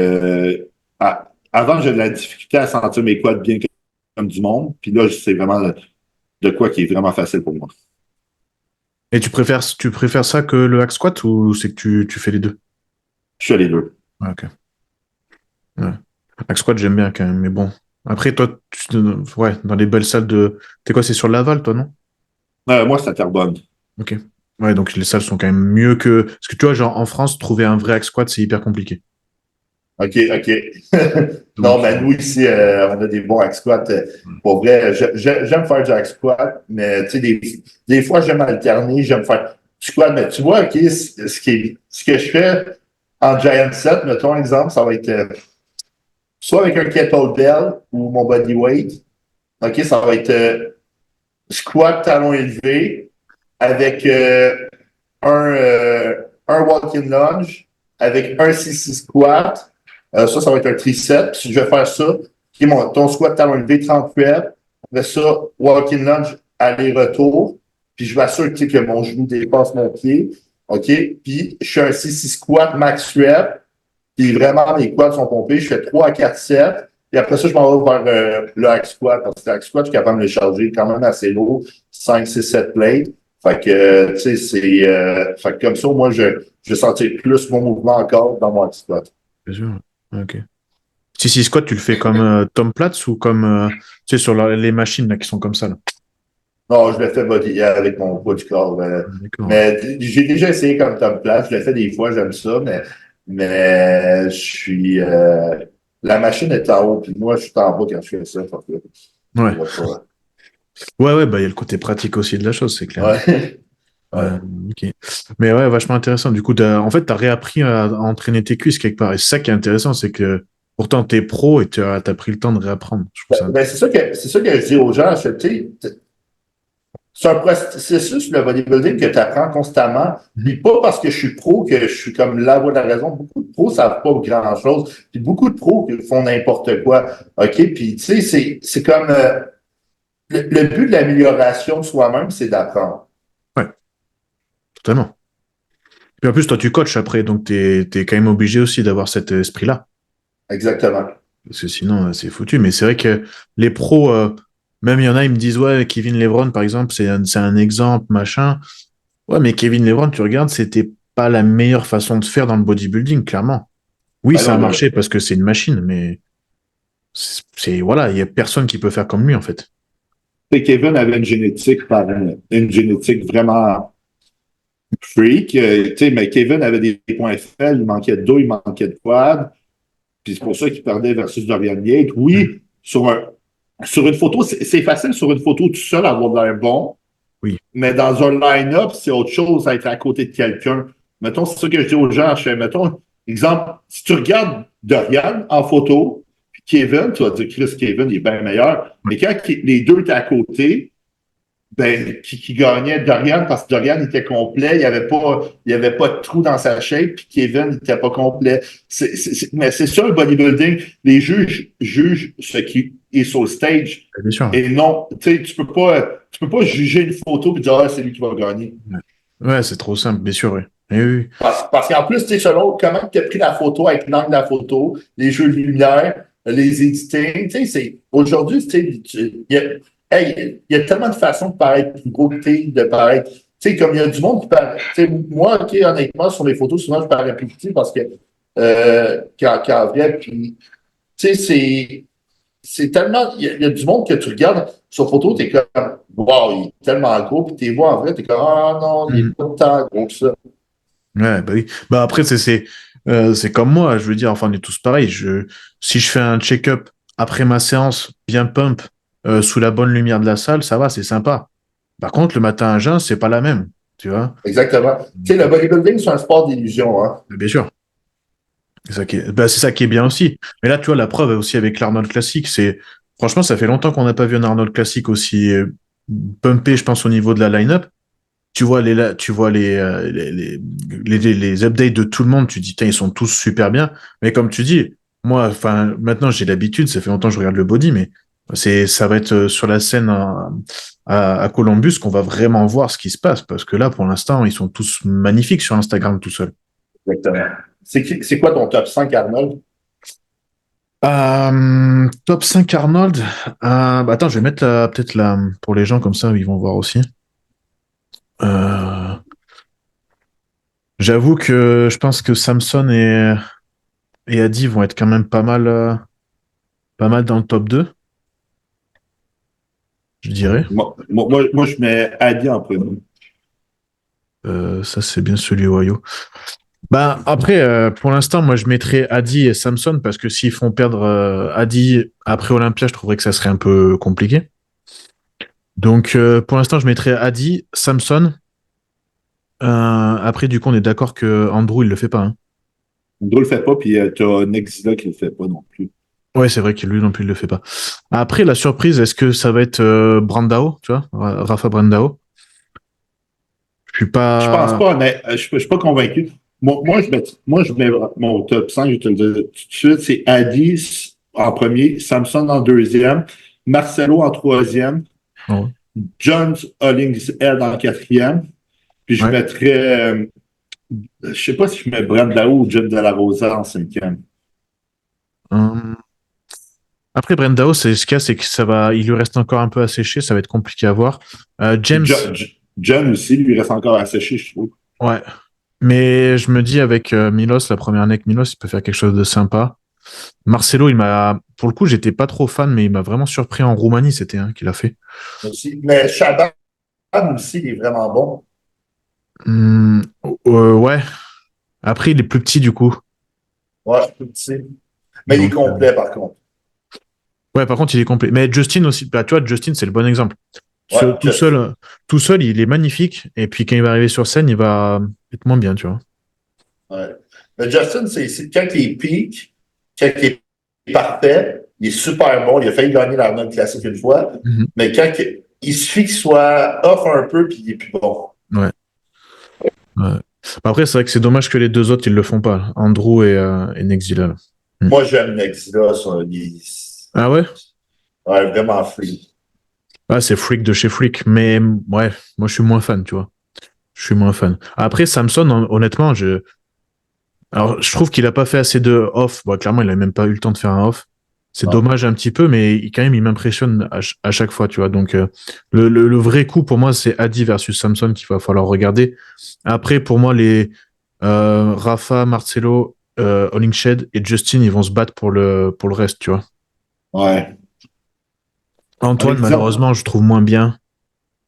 avant, j'ai de la difficulté à sentir mes quads bien comme du monde. Puis là, c'est vraiment de quoi qui est vraiment facile pour moi. Et tu préfères ça que le hack squat ou c'est que tu fais les deux? Je suis à les deux. Ouais, ok. Ouais. Hack squat, j'aime bien quand même, mais bon. Après, toi, ouais, dans les belles salles de. T'es quoi, c'est sur Laval, toi, non? Moi, c'est à Terrebonne. Ok. Ouais, donc les salles sont quand même mieux que. Parce que tu vois, genre en France, trouver un vrai hack squat, c'est hyper compliqué. OK, OK. Non, Donc, mais nous, ici, on a des bons hack squats. Pour vrai, j'aime faire du hack squat, mais tu sais, des fois, j'aime alterner, j'aime faire du squat. Mais tu vois, OK, ce que je fais en Giant Set, mettons un exemple, ça va être soit avec un kettlebell ou mon body weight. OK, ça va être squat talon élevé avec un walk-in lunge avec un CC squat. Ça va être un tricep. Si je vais faire ça, qui est ton squat talon élevé, 30 reps. Après ça, walk-in lunge, aller-retour. Puis je m'assure que mon genou dépasse mon pied. OK? Puis je fais un CC squat max rep. Puis vraiment, mes quads sont pompés. Je fais 3 à 4 sets. Et après ça, je m'en vais vers le hack squat. Parce que le hack squat, je suis capable de le charger quand même assez lourd. 5, 6, 7 plates. Fait que, tu sais, fait que comme ça, moi, je sentais plus mon mouvement encore dans mon hack squat. bien sûr. Ok. Si squat, tu le fais comme Tom Platz ou comme, tu sais, sur les machines là, qui sont comme ça, là. Non, je le fais body avec mon poids du corps. D'accord. Mais j'ai déjà essayé comme top place. Je le fais des fois, j'aime ça, mais je suis. La machine est en haut, puis moi, je suis en bas quand je fais ça. Fait que je Ouais. vois pas. Ouais, ouais, bah, il y a le côté pratique aussi de la chose, c'est clair. Ouais. Ouais. Ok. Mais ouais, vachement intéressant. Du coup, en fait, tu as réappris à entraîner tes cuisses quelque part. Et c'est ça qui est intéressant, c'est que pourtant, tu es pro et tu as pris le temps de réapprendre. Je trouve ça. Ben, c'est ça que je dis aux gens, c'est un processus, le bodybuilding, que tu apprends constamment. Mhm. Puis pas parce que je suis pro que je suis comme la voix de la raison. Beaucoup de pros savent pas grand-chose. Puis beaucoup de pros qui font n'importe quoi. OK? Puis, tu sais, c'est comme le but de l'amélioration de soi-même, c'est d'apprendre. Ouais, totalement. Puis en plus, toi, tu coaches après, donc tu es quand même obligé aussi d'avoir cet esprit-là. Exactement. Parce que sinon, c'est foutu. Mais c'est vrai que les pros, même il y en a, ils me disent, ouais, Kevin Lebron, par exemple, c'est un exemple, machin. Ouais, mais Kevin Lebron, tu regardes, c'était pas la meilleure façon de faire dans le bodybuilding, clairement. Oui, Ben ça non, a marché parce que c'est une machine, mais voilà, il y a personne qui peut faire comme lui, en fait. Kevin avait une génétique vraiment freak. Mais Kevin avait des points faibles, il manquait de dos, il manquait de quad. Puis c'est pour ça qu'il perdait versus Dorian Yates. Mm. Oui, sur une photo, c'est facile sur une photo tout seul avoir l'air bon, Oui, mais dans un line-up, c'est autre chose à être à côté de quelqu'un. Mettons, c'est ça que je dis aux gens. Je fais, mettons, exemple, si tu regardes Dorian en photo, puis Kevin, tu vas dire, Chris, Kevin, il est bien meilleur. Mais quand les deux étaient à côté, ben, qui gagnait Dorian parce que Dorian était complet, il y avait pas de trou dans sa shape, puis Kevin n'était pas complet. Mais c'est ça le bodybuilding. Les juges jugent ce qui est sur le stage. bien sûr. Et non, tu peux pas juger une photo et dire ah, c'est lui qui va gagner. Ouais, ouais, c'est trop simple, bien sûr, oui. Eh oui, Parce qu'en plus, tu sais, selon comment tu as pris la photo avec l'angle de la photo, les jeux de lumière, les editing, tu sais, aujourd'hui, tu sais, il y a tellement de façons de paraître plus beau que t'es, de paraître, tu sais, comme il y a du monde qui paraît, tu sais, moi, OK, honnêtement, sur les photos, souvent, je parais plus petit parce que, qu'en vrai, puis, tu sais, c'est tellement, il y a du monde que tu regardes sur photo, t'es comme, wow, il est tellement gros, puis tu vois en vrai, t'es comme, ah non, il est oui. pas tant gros que ça. Ouais, bah oui. Bah après, c'est comme moi, je veux dire, enfin, on est tous pareils. Si je fais un check-up après ma séance, bien pump, sous la bonne lumière de la salle, ça va, c'est sympa. Par contre, le matin à jeun, c'est pas la même, tu vois. Exactement. Tu sais, le bodybuilding, c'est un sport d'illusion, hein. Bien sûr. C'est ça qui est bien aussi. Mais là, tu vois, la preuve aussi avec l'Arnold Classic, franchement, ça fait longtemps qu'on n'a pas vu un Arnold Classic aussi pumpé, je pense, au niveau de la line-up. Tu vois les updates de tout le monde, tu dis, tiens, ils sont tous super bien. Mais comme tu dis, moi, enfin, maintenant, j'ai l'habitude, ça fait longtemps que je regarde le body, mais ça va être sur la scène à Columbus qu'on va vraiment voir ce qui se passe. Parce que là, pour l'instant, ils sont tous magnifiques sur Instagram tout seuls. Exactement. C'est quoi ton top 5, Arnold? Top 5 Arnold. Bah, attends, je vais mettre peut-être là, pour les gens comme ça, ils vont voir aussi. Euh, J'avoue que je pense que Samson et Adi vont être quand même pas mal dans le top 2, je dirais. Moi, je mets Adi en premier. Ça, c'est bien celui Ohio. Bah, après, pour l'instant, moi, je mettrais Adi et Samson parce que s'ils font perdre Adi après Olympia, je trouverais que ça serait un peu compliqué. Donc, pour l'instant, je mettrais Adi, Samson. Après, du coup, on est d'accord que Andrew, il le fait pas, hein. Andrew le fait pas, puis t'as Nexila qui le fait pas non plus. Ouais, c'est vrai que lui non plus, il le fait pas. Après, la surprise, est-ce que ça va être Brandao, tu vois, Rafa Brandao? Je suis Je pense pas. pas, mais je suis pas convaincu. Moi, je mets mon top 5, je te le dis tout de suite, c'est Adi en premier, Samson en deuxième, Marcelo en troisième, Oh, Jones Hollingshead en quatrième, puis je ouais. mettrais, je sais pas si je mets Brandao ou Jim De La Rosa en cinquième. Hum. Après, Brandao, c'est ce qu'il y a, c'est que il lui reste encore un peu à sécher, ça va être compliqué à voir. Puis James, John aussi, lui, il reste encore à sécher, je trouve. ouais. Mais je me dis avec Milos, la première année avec Milos, il peut faire quelque chose de sympa. Marcelo, pour le coup, j'étais pas trop fan, mais il m'a vraiment surpris en Roumanie, c'était qu'il a fait. Aussi. Mais Chaban aussi, il est vraiment bon. Ouais. Après, il est plus petit du coup. Ouais, je peux sais. Mais il est Donc, complet, par contre. ouais, par contre, il est complet. Mais Justin aussi, bah, tu vois, Justin, c'est le bon exemple. Ouais, Tout seul, il est magnifique. Et puis quand il va arriver sur scène, il va être moins bien, tu vois. ouais. Mais Justin, quand il pique, quand il est parfait, il est super bon. Il a failli gagner l'Arnold Classic une fois. Mhm. Mais quand il suffit qu'il soit off un peu, puis il est plus bon. Ouais. Ouais. Après, c'est vrai que c'est dommage que les deux autres, ils le font pas. Andrew et Nexila, là. Mm. Moi, j'aime Nexila. Ah ouais? Ouais, vraiment free. Ah, c'est Freak de chez Freak. Mais ouais, moi, je suis moins fan, tu vois. Je suis moins fan. Après, Samson, honnêtement, alors, je trouve qu'il a pas fait assez de off. Bon, clairement, il a même pas eu le temps de faire un off. C'est Ouais. dommage un petit peu, mais quand même, il m'impressionne à chaque fois, tu vois. Donc, le vrai coup pour moi, c'est Adi versus Samson qu'il va falloir regarder. Après, pour moi, les Rafa, Marcelo, Hollingshed et Justin, ils vont se battre pour le reste, tu vois. Ouais. Antoine, Disons, malheureusement, je trouve moins bien.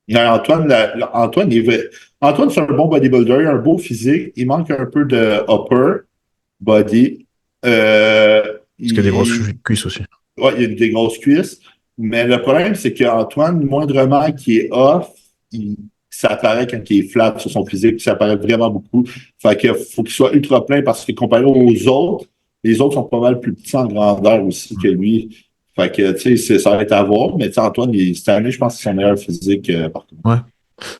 non, Antoine, Antoine, c'est un bon bodybuilder, il a un beau physique. Il manque un peu de upper body. Parce qu'il y a des grosses Il, cuisses aussi. ouais, il a des grosses cuisses. Mais le problème, c'est qu'Antoine, moindrement qui est off, ça apparaît quand il est flat sur son physique, ça apparaît vraiment beaucoup. Fait qu'il faut qu'il soit ultra plein parce que comparé aux autres, les autres sont pas mal plus petits en grandeur aussi que lui. Fait que, tu sais, ça va être à voir. Mais tu sais, Antoine, cette année, je pense que c'est son meilleur physique par contre. Ouais.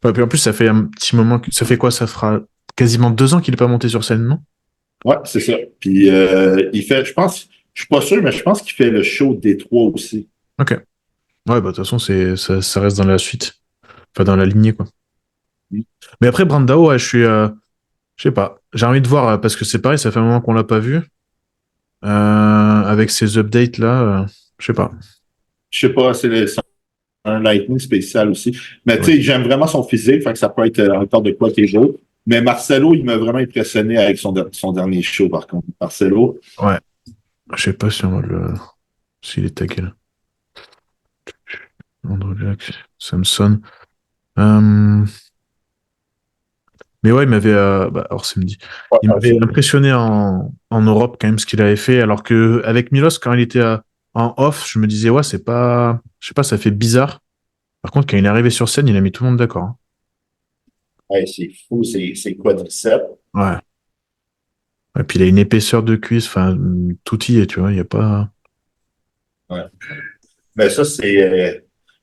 Ouais, puis en plus, ça fait un petit moment ça fait quoi? Ça fera quasiment 2 ans qu'il n'est pas monté sur scène, non? Ouais, c'est ça. Puis il fait, je pense, je suis pas sûr, mais je pense qu'il fait le show des trois aussi. Ok. Ouais, bah, de toute façon, ça reste dans la suite. Enfin, dans la lignée, quoi. Mais après, Brandao, ouais, je sais pas. J'ai envie de voir, parce que c'est pareil, ça fait un moment qu'on l'a pas vu. Avec ces updates là, je sais pas. Je sais pas, c'est un lightning spécial aussi. Mais tu Ouais. sais, j'aime vraiment son physique, fait que ça peut être encore de quoi qui est beau. Mais Marcelo, il m'a vraiment impressionné avec son dernier show, par contre. Marcelo, Ouais. Je sais pas si on va s'il est tagué là. Andrew Jack, Samson. Euh, Mais ouais, il m'avait, bah, alors samedi, ouais, il m'avait impressionné en Europe quand même ce qu'il avait fait, alors que avec Milos, quand il était en off, je me disais, ouais, c'est pas, je sais pas, ça fait bizarre. Par contre, quand il est arrivé sur scène, il a mis tout le monde d'accord, hein. ouais, c'est fou, c'est quadriceps. Ouais. Et puis il a une épaisseur de cuisse, enfin, tout y est, tu vois, il y a pas. Ouais. Mais ça,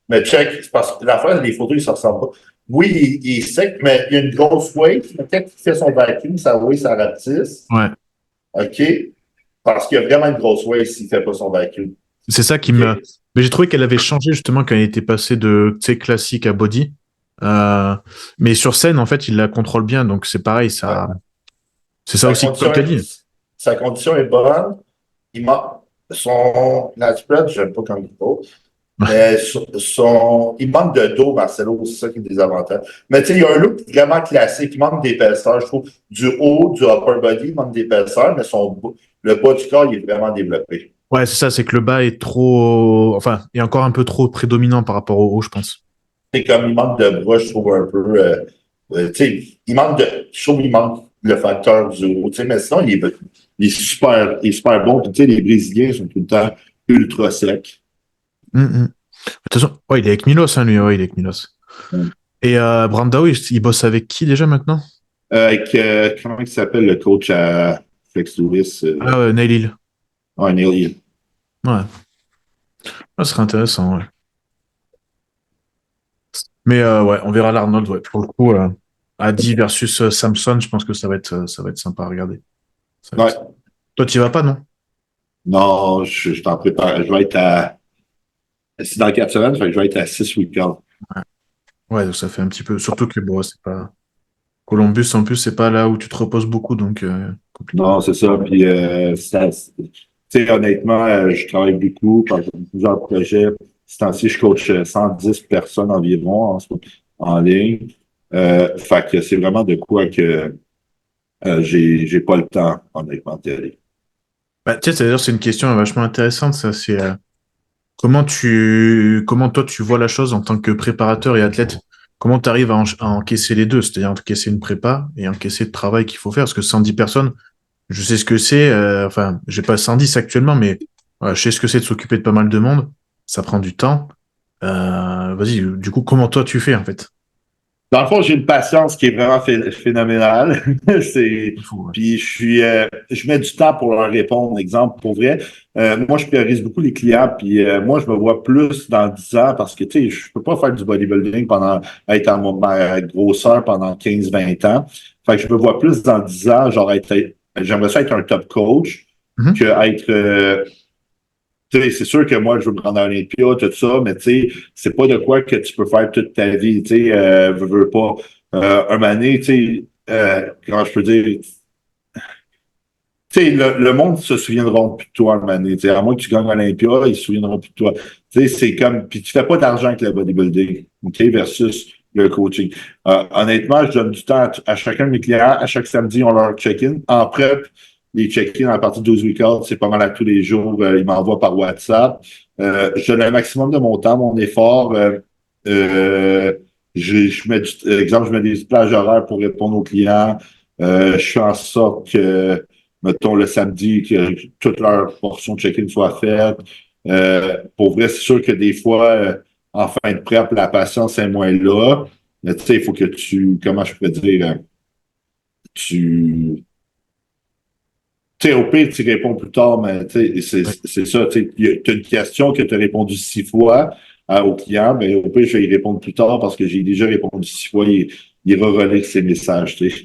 mais check, c'est parce que la fois, les photos, ils se ressemblent pas. Oui, il est sec, mais il y a une grosse weight. Mais quand il fait son vacuum, sa weight, ça rapetisse. Ouais. OK? Parce qu'il y a vraiment une grosse weight s'il ne fait pas son vacuum. C'est ça qui OK? me. Mais j'ai trouvé qu'elle avait changé justement quand il était passé de, tu sais, classique à body. Euh, mais sur scène, en fait, il la contrôle bien, donc c'est pareil, Ouais. c'est ça Sa aussi, comme condition tu as dit. est, sa condition est bonne. Il manque son spread, je n'aime pas comme il faut. Mais il manque de dos, Marcelo, c'est ça qui est des avantages. Mais tu sais, il y a un look vraiment classique. Il manque d'épaisseur, je trouve. Du haut, du upper body, il manque d'épaisseur, mais le bas du corps, il est vraiment développé. Ouais, c'est ça, c'est que le bas est trop, enfin, est encore un peu trop prédominant par rapport au haut, je pense. C'est comme il manque de bras, je trouve un peu. Tu sais, je trouve qu'il manque le facteur du haut. Tu sais, mais sinon, il est super bon. Puis, tu sais, les Brésiliens sont tout le temps ultra secs. De toute façon, ouais, il est avec Milos, hein, lui, ouais, il est avec Milos. Mm. Et Brandao, il bosse avec qui déjà maintenant? Avec, comment il s'appelle le coach à Flex Lewis? Ah, Neil Hill. Ouais, Neil Hill. Ouais, ça serait intéressant, ouais. Mais ouais, on verra l'Arnold, ouais. Pour le coup, Adi versus Samson, je pense que ça va être sympa à regarder. Ça va être- Ouais. Toi, tu y vas pas, non? Non, je t'en prépare. Je vais être à. C'est dans 4 semaines, fait que je vais être à 6 week-ends. Ouais. Ouais, donc ça fait un petit peu. Surtout que bon, c'est pas. Columbus, en plus, c'est pas là où tu te reposes beaucoup, donc compliqué. Non, c'est ça. Puis, tu sais, honnêtement, je travaille beaucoup par plusieurs projets. Ce temps-ci, je coach 110 personnes environ en ligne. Fait que c'est vraiment de quoi que j'ai pas le temps, honnêtement, d'y aller. Bah, tu sais, c'est-à-dire, c'est une question vachement intéressante, ça. C'est comment toi tu vois la chose en tant que préparateur et athlète? Comment tu arrives à encaisser les deux, c'est-à-dire encaisser une prépa et encaisser le travail qu'il faut faire? Parce que 110 personnes, je sais ce que c'est. Enfin, j'ai pas 110 actuellement, mais voilà, je sais ce que c'est de s'occuper de pas mal de monde. Ça prend du temps. Vas-y, du coup, comment toi tu fais en fait? Dans le fond, j'ai une patience qui est vraiment phénoménale. C'est, Il faut, ouais. puis je mets du temps pour leur répondre. Exemple, pour vrai, moi, je priorise beaucoup les clients. Puis moi, je me vois plus dans 10 ans parce que, tu sais, je peux pas faire du bodybuilding être en ma grosseur pendant 15 20 ans. Fait que je me vois plus dans 10 ans, j'aimerais ça être un top coach que Mhm. être, tu sais, c'est sûr que moi, je veux me rendre à Olympia, tout ça, mais tu sais, c'est pas de quoi que tu peux faire toute ta vie, tu sais, veux pas. Un moment donné, tu sais, comment je peux dire, tu sais, le monde se souviendra plus de toi un moment donné, tu sais, à moins que tu gagnes Olympia, ils se souviendront plus de toi. Tu sais, c'est comme, puis tu fais pas d'argent avec le bodybuilding, OK, versus le coaching. Honnêtement, je donne du temps à chacun de mes clients. À chaque samedi, on leur check-in. En prep, les check-in à partir de 12 week-ends, c'est pas mal à tous les jours. Ils m'envoient par WhatsApp. Je donne un maximum de mon temps, mon effort. Euh, exemple, je mets des plages horaires pour répondre aux clients. Je fais en sorte que, mettons, le samedi, que toute leur portion de check-in soit faite. Pour vrai, c'est sûr que des fois, en fin de prep, la patience est moins là. Mais tu sais, il faut que comment je peux dire, tu, tu sais, au pire, tu réponds plus tard, mais tu sais, Ouais. c'est ça, tu as une question que tu as répondu 6 fois au client, mais au pire, je vais y répondre plus tard parce que j'ai déjà répondu 6 fois, il va relire ses messages, tu sais.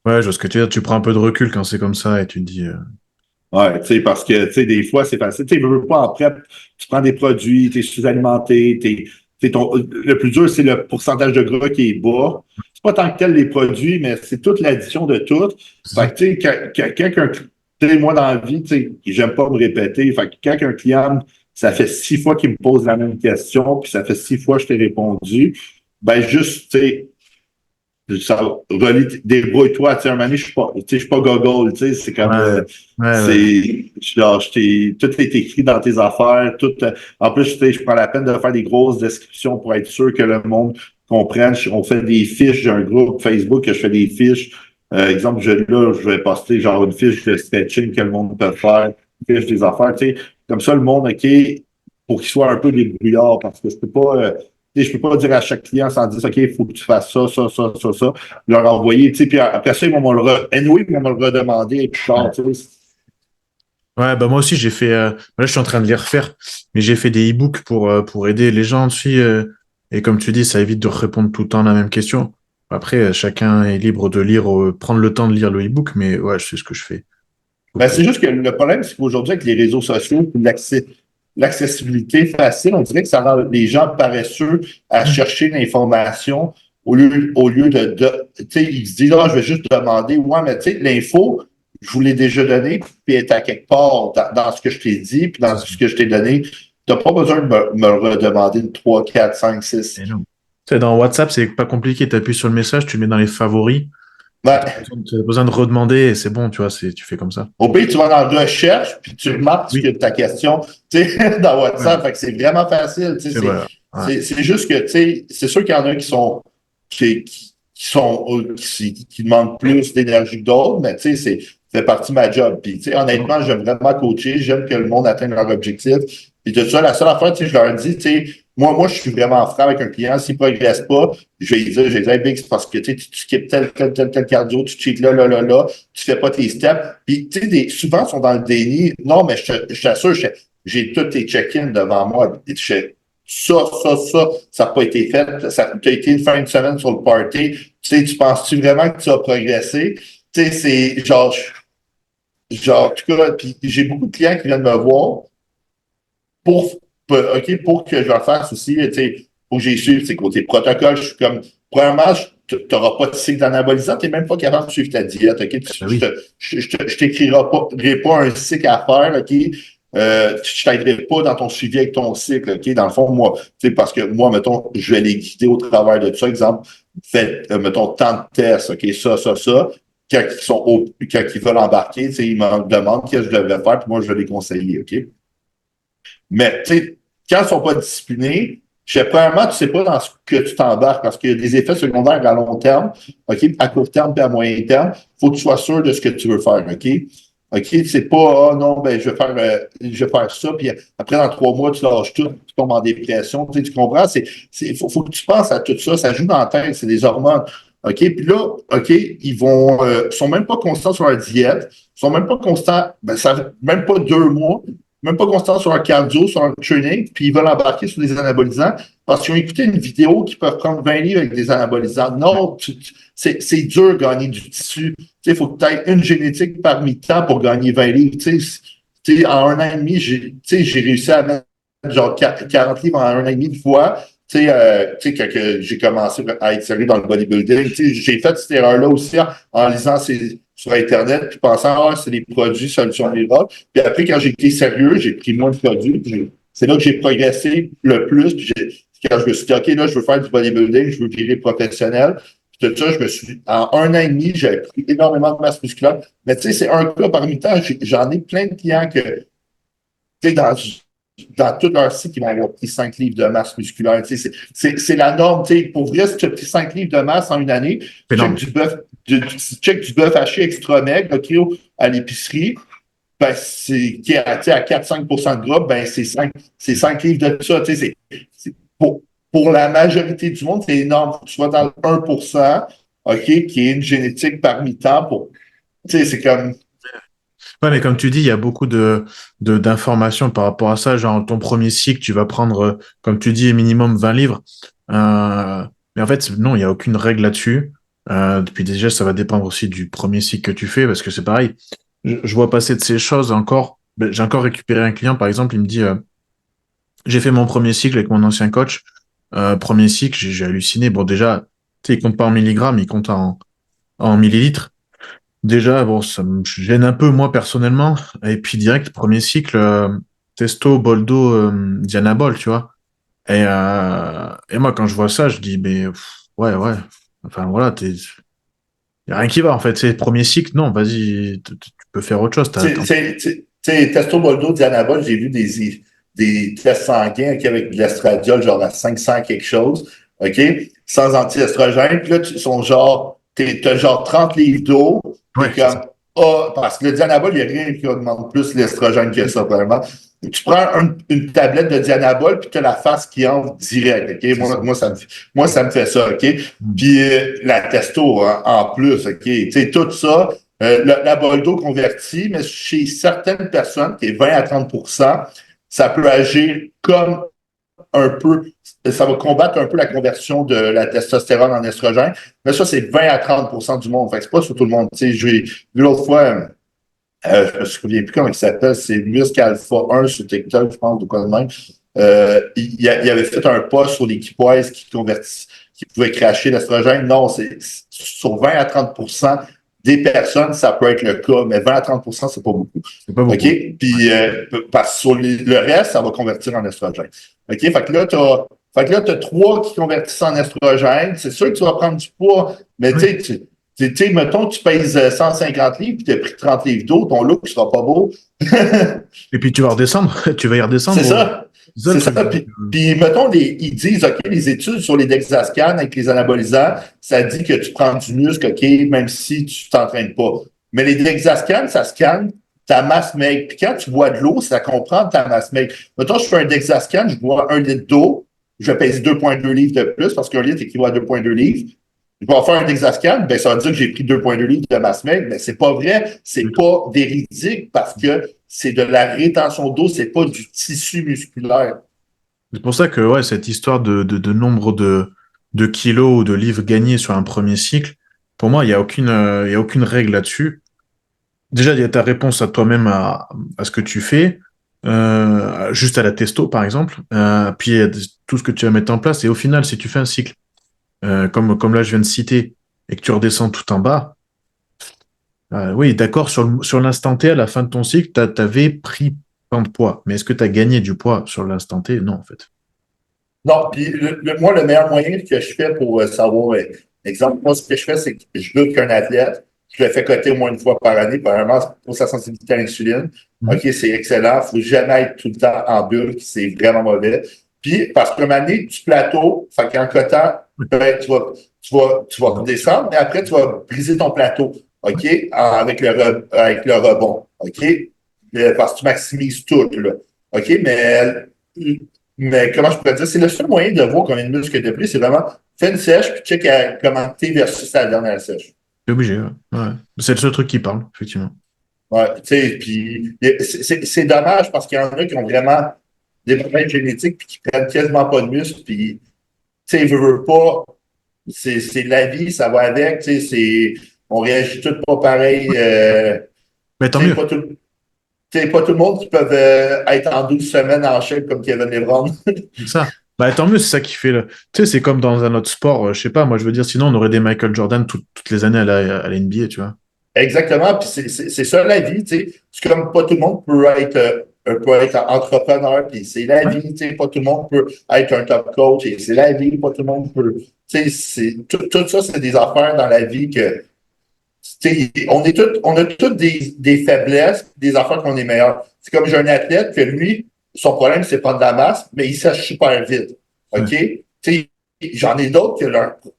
Ouais, je vois ce que tu veux dire. Tu prends un peu de recul quand c'est comme ça et tu te dis. Ouais, tu sais, parce que, tu sais, des fois, c'est facile. Tu sais, veux pas en prep, tu prends des produits, tu es sous-alimenté, le plus dur, c'est le pourcentage de gras qui est bas. C'est pas tant que tel les produits, mais c'est toute l'addition de tout. C'est Fait ça. que, tu sais, quelqu'un, tu sais, moi, dans la vie, tu sais, j'aime pas me répéter. Fait que quand un client, ça fait 6 fois qu'il me pose la même question, puis ça fait 6 fois que je t'ai répondu, ben, juste, tu sais, ça relie, débrouille-toi, tu sais, un moment donné, je suis pas gogol, tu sais, c'est comme, Ouais, ouais, ouais. genre, tout est écrit dans tes affaires, en plus, tu sais, je prends la peine de faire des grosses descriptions pour être sûr que le monde comprenne. On fait des fiches, j'ai un groupe Facebook que je fais des fiches. Exemple, je vais poster genre une fiche de stretching que le monde peut faire, une fiche des affaires, tu sais, comme ça, le monde, OK, pour qu'il soit un peu débrouillard, parce que je peux pas, tu sais, je peux pas dire à chaque client sans dire, OK, il faut que tu fasses ça, ça, ça, ça, ça, leur envoyer, tu sais, puis après ça, anyway, ils vont me le redemander, et puis tard, tu sais. Ouais, bah moi aussi j'ai fait. Là, je suis en train de les refaire, mais j'ai fait des e-books pour aider les gens aussi. Et comme tu dis, ça évite de répondre tout le temps à la même question. Après, chacun est libre de lire, prendre le temps de lire le e-book, mais ouais, je sais ce que je fais. Ben, Donc, c'est juste que le problème, c'est qu'aujourd'hui, avec les réseaux sociaux, puis l'accessibilité facile, on dirait que ça rend les gens paresseux à chercher l'information au lieu tu sais, ils se disent, ah, je vais juste demander, ouais, mais tu sais, l'info, je vous l'ai déjà donné, puis elle est à quelque part dans ce que je t'ai dit, puis dans c'est ça. ce que je t'ai donné. Tu n'as pas besoin de me le redemander une 3 4 5 six. Et non. Tu sais, dans WhatsApp, c'est pas compliqué. Tu appuies sur le message, tu le mets dans les favoris. Et Ben, t'as besoin de redemander et c'est bon, tu vois, tu fais comme ça. au pire, tu vas dans recherche, puis tu remarques ce que Oui, ta question, tu sais, dans ouais, WhatsApp. Fait que c'est vraiment facile. Tu sais, c'est vrai. Ouais. c'est juste que, tu sais, c'est sûr qu'il y en a qui demandent plus d'énergie que d'autres, mais tu sais, ça fait partie de ma job. Puis, tu sais, honnêtement, j'aime vraiment coacher, j'aime que le monde atteigne leur objectif. Puis tout ça, la seule affaire, tu sais, je leur dis, tu sais, moi, je suis vraiment franc avec un client. S'il ne progresse pas, je vais dire, hey, Big, c'est parce que tu skippes tel cardio, tu cheats là, là, là, là, tu fais pas tes steps. Puis, tu sais, souvent, ils sont dans le déni. Non, mais je t'assure, j'ai tous tes check-ins devant moi. Ça n'a pas été fait. Ça a été une fin de semaine sur le party. Tu sais, tu penses-tu vraiment que tu as progressé? Tu sais, c'est genre, en tout cas, puis j'ai beaucoup de clients qui viennent me voir pour, pour que je leur fasse aussi, tu sais, faut que j'ai su, c'est côté protocole, je suis comme, premièrement, tu n'auras pas de cycle d'anabolisant, tu n'es même pas capable de suivre ta diète, OK? Bah oui. Je t'écrirai pas un cycle à faire, OK? Je t'aiderai pas dans ton suivi avec ton cycle, OK? Dans le fond, moi, tu sais, parce que moi, mettons, je vais les guider au travers de ça. Exemple, faites, mettons, tant de tests, OK? Ça. Quand ils veulent embarquer, tu sais, ils me demandent qu'est-ce que je devrais faire, puis moi, je vais les conseiller, OK? Mais, tu sais, quand ils ne sont pas disciplinés, premièrement, tu ne sais pas dans ce que tu t'embarques parce qu'il y a des effets secondaires à long terme, OK, à court terme et à moyen terme. Il faut que tu sois sûr de ce que tu veux faire, OK? OK? C'est pas, ah non, ben, je vais faire ça, puis après, dans 3 mois, tu lâches tout, tu tombes en dépression. Tu comprends? Faut que tu penses à tout ça. Ça joue dans la tête, c'est des hormones. OK? Puis là, OK, sont même pas constants sur leur diète, sont même pas constants, ben, ça, même pas 2 mois, même pas constants sur un cardio, sur un training, puis ils veulent embarquer sur des anabolisants parce qu'ils ont écouté une vidéo qui peut prendre 20 livres avec des anabolisants. Non, c'est dur de gagner du tissu. Il faut que tu aies une génétique parmi tant pour gagner 20 livres. En un an et demi, j'ai réussi à mettre genre 40 livres en un an et demi de fois. Quand j'ai commencé à être sérieux dans le bodybuilding, j'ai fait cette erreur-là aussi en lisant sur Internet, puis pensant, c'est des produits solutions miracles. Puis après, quand j'ai été sérieux, j'ai pris moins de produits. C'est là que j'ai progressé le plus. Puis quand je me suis dit, OK, là, je veux faire du bodybuilding, je veux virer professionnel. Puis tout ça, en un an et demi, j'ai pris énormément de masse musculaire. Mais tu sais, c'est un cas parmi tant. J'en ai plein de clients que, tu sais, dans tout leur cycle, ils vont avoir pris 5 livres de masse musculaire. Tu sais, c'est la norme. Tu sais, pour vrai, si tu as pris 5 livres de masse en une année, check du bœuf haché extra maigre, OK, à l'épicerie, ben, qui est à 4-5 de gras, ben, c'est 5 livres de ça. Tu sais, pour la majorité du monde, c'est énorme. Faut que tu sois dans le 1%, OK, qui est une génétique parmi tant pour. Tu sais, c'est comme. Ouais, mais comme tu dis, il y a beaucoup d'informations par rapport à ça. Genre, ton premier cycle, tu vas prendre, comme tu dis, minimum 20 livres. Mais en fait, non, il n'y a aucune règle là-dessus. Puis déjà, ça va dépendre aussi du premier cycle que tu fais, parce que c'est pareil. Je vois passer de ces choses encore. Ben, j'ai encore récupéré un client, par exemple, il me dit, j'ai fait mon premier cycle avec mon ancien coach. Premier cycle, j'ai halluciné. Bon, déjà, tu sais, il compte pas en milligrammes, il compte en millilitres. Déjà, bon, ça me gêne un peu, moi, personnellement. Et puis, direct, premier cycle, testo, boldo, dianabol, tu vois. Et moi, quand je vois ça, je dis, mais, ouais, ouais. Enfin, voilà, y a rien qui va, en fait. C'est le premier cycle, non, vas-y, tu peux faire autre chose. Testo Boldo, Dianabol, j'ai vu des tests sanguins avec de l'estradiol, genre à 500 quelque chose, OK, sans anti-estrogène. Puis là, t'as genre 30 livres d'eau. T'es Ouais, c'est ça. comme, parce que le Dianabol, il n'y a rien qui augmente plus l'estrogène que ça, vraiment. Tu prends une tablette de Dianabol, puis tu as la face qui entre direct, OK? C'est ça. Moi, ça me fait ça, OK? Mm. Puis la testo, hein, en plus, OK? Tu sais, tout ça, la Boldo convertie, mais chez certaines personnes, qui est 20 à 30 ça peut agir comme un peu, ça va combattre un peu la conversion de la testostérone en estrogène, mais ça, c'est 20 à 30 du monde. Fait que c'est pas sur tout le monde. Tu sais, j'ai vu l'autre fois, je me souviens plus comment il s'appelle, c'est Muscle Alpha 1 sur TikTok, je pense, ou quoi de même. Il avait fait un post sur les Keepwise qui pouvaient cracher l'estrogène. Non, c'est sur 20 à 30 des personnes, ça peut être le cas, mais 20 à 30 c'est pas beaucoup. C'est pas OK? beaucoup. Puis, parce que sur le reste, ça va convertir en estrogène. OK? Fait que là, t'as 3 qui convertissent en estrogène. C'est sûr que tu vas prendre du poids, mais Oui. tu sais, mettons, tu pèses 150 livres, puis tu as pris 30 livres d'eau, ton look ne sera pas beau. Et puis, tu vas redescendre. Tu vas y C'est redescendre. ça. C'est ça le C'est ça. truc. Donc, Puis mettons, ils disent, OK, les études sur les Dexascan avec les anabolisants, ça dit que tu prends du muscle, OK, même si tu t'entraînes pas. Mais les Dexascan, ça scanne ta masse maigre. Puis quand tu bois de l'eau, ça comprend ta masse maigre. Mettons, je fais un Dexascan, je bois 1 litre d'eau, je vais peser 2,2 livres de plus parce qu'un litre équivaut à 2,2 livres. Je vais faire un Dexascan, ben, ça va dire que j'ai pris 2,2 livres de masse maigre, mais c'est pas vrai, c'est pas véridique parce que c'est de la rétention d'eau, c'est pas du tissu musculaire. c'est pour ça que ouais, cette histoire de nombre de kilos ou de livres gagnés sur un premier cycle, pour moi, il y a aucune règle là-dessus. Déjà, il y a ta réponse à toi-même à ce que tu fais, juste à la testo, par exemple. Puis il y a tout ce que tu vas mettre en place. Et au final, si tu fais un cycle, comme là, je viens de citer, et que tu redescends tout en bas, oui, d'accord, sur l'instant T, à la fin de ton cycle, tu avais pris tant de poids. Mais est-ce que tu as gagné du poids sur l'instant T? Non, en fait. Non, puis moi, le meilleur moyen que je fais pour savoir, exemple, moi, ce que je fais, c'est que je lutte qu'un athlète, je le fais coter au moins une fois par année, premièrement, pour sa sensibilité à l'insuline. OK, Mhm. c'est excellent. Il ne faut jamais être tout le temps en bulle, c'est vraiment mauvais. Puis, parce qu'à un moment donné, tu plateau, fait qu'en cotant, ben, tu vas descendre, mais après, tu vas briser ton plateau, OK, avec le rebond. OK? Parce que tu maximises tout, là. OK? Mais comment je pourrais dire? C'est le seul moyen de voir combien de muscles de plus, c'est vraiment fais une sèche, puis check comment t'es versus ta dernière sèche. C'est obligé, ouais. Ouais. C'est le seul truc qui parle, effectivement. Ouais, tu sais, puis c'est dommage parce qu'il y en a qui ont vraiment des problèmes génétiques puis qui prennent quasiment pas de muscle, puis tu sais, veut pas, c'est la vie, ça va avec, tu sais, on réagit tous pas pareil, Mais tant tu sais, mieux. pas tout le monde qui peut être en 12 semaines en shape comme Kevin Lebron. C'est ça. Bah, tant mieux, c'est ça qui fait le. Tu sais, c'est comme dans un autre sport, je sais pas, moi je veux dire, sinon on aurait des Michael Jordan toutes les années à la NBA, tu vois. Exactement, puis c'est ça la vie, tu sais. C'est comme pas tout le monde peut être entrepreneur, puis c'est la Ouais. vie, tu sais. Pas tout le monde peut être un top coach, et c'est la vie, pas tout le monde peut. Tu sais, tout ça, c'est des affaires dans la vie que, tu sais, on a toutes des faiblesses, des affaires qu'on est meilleurs. C'est comme j'ai un athlète que lui, son problème, c'est pas de la masse, mais il sèche super vite. OK? Ouais. Tu sais, j'en ai d'autres que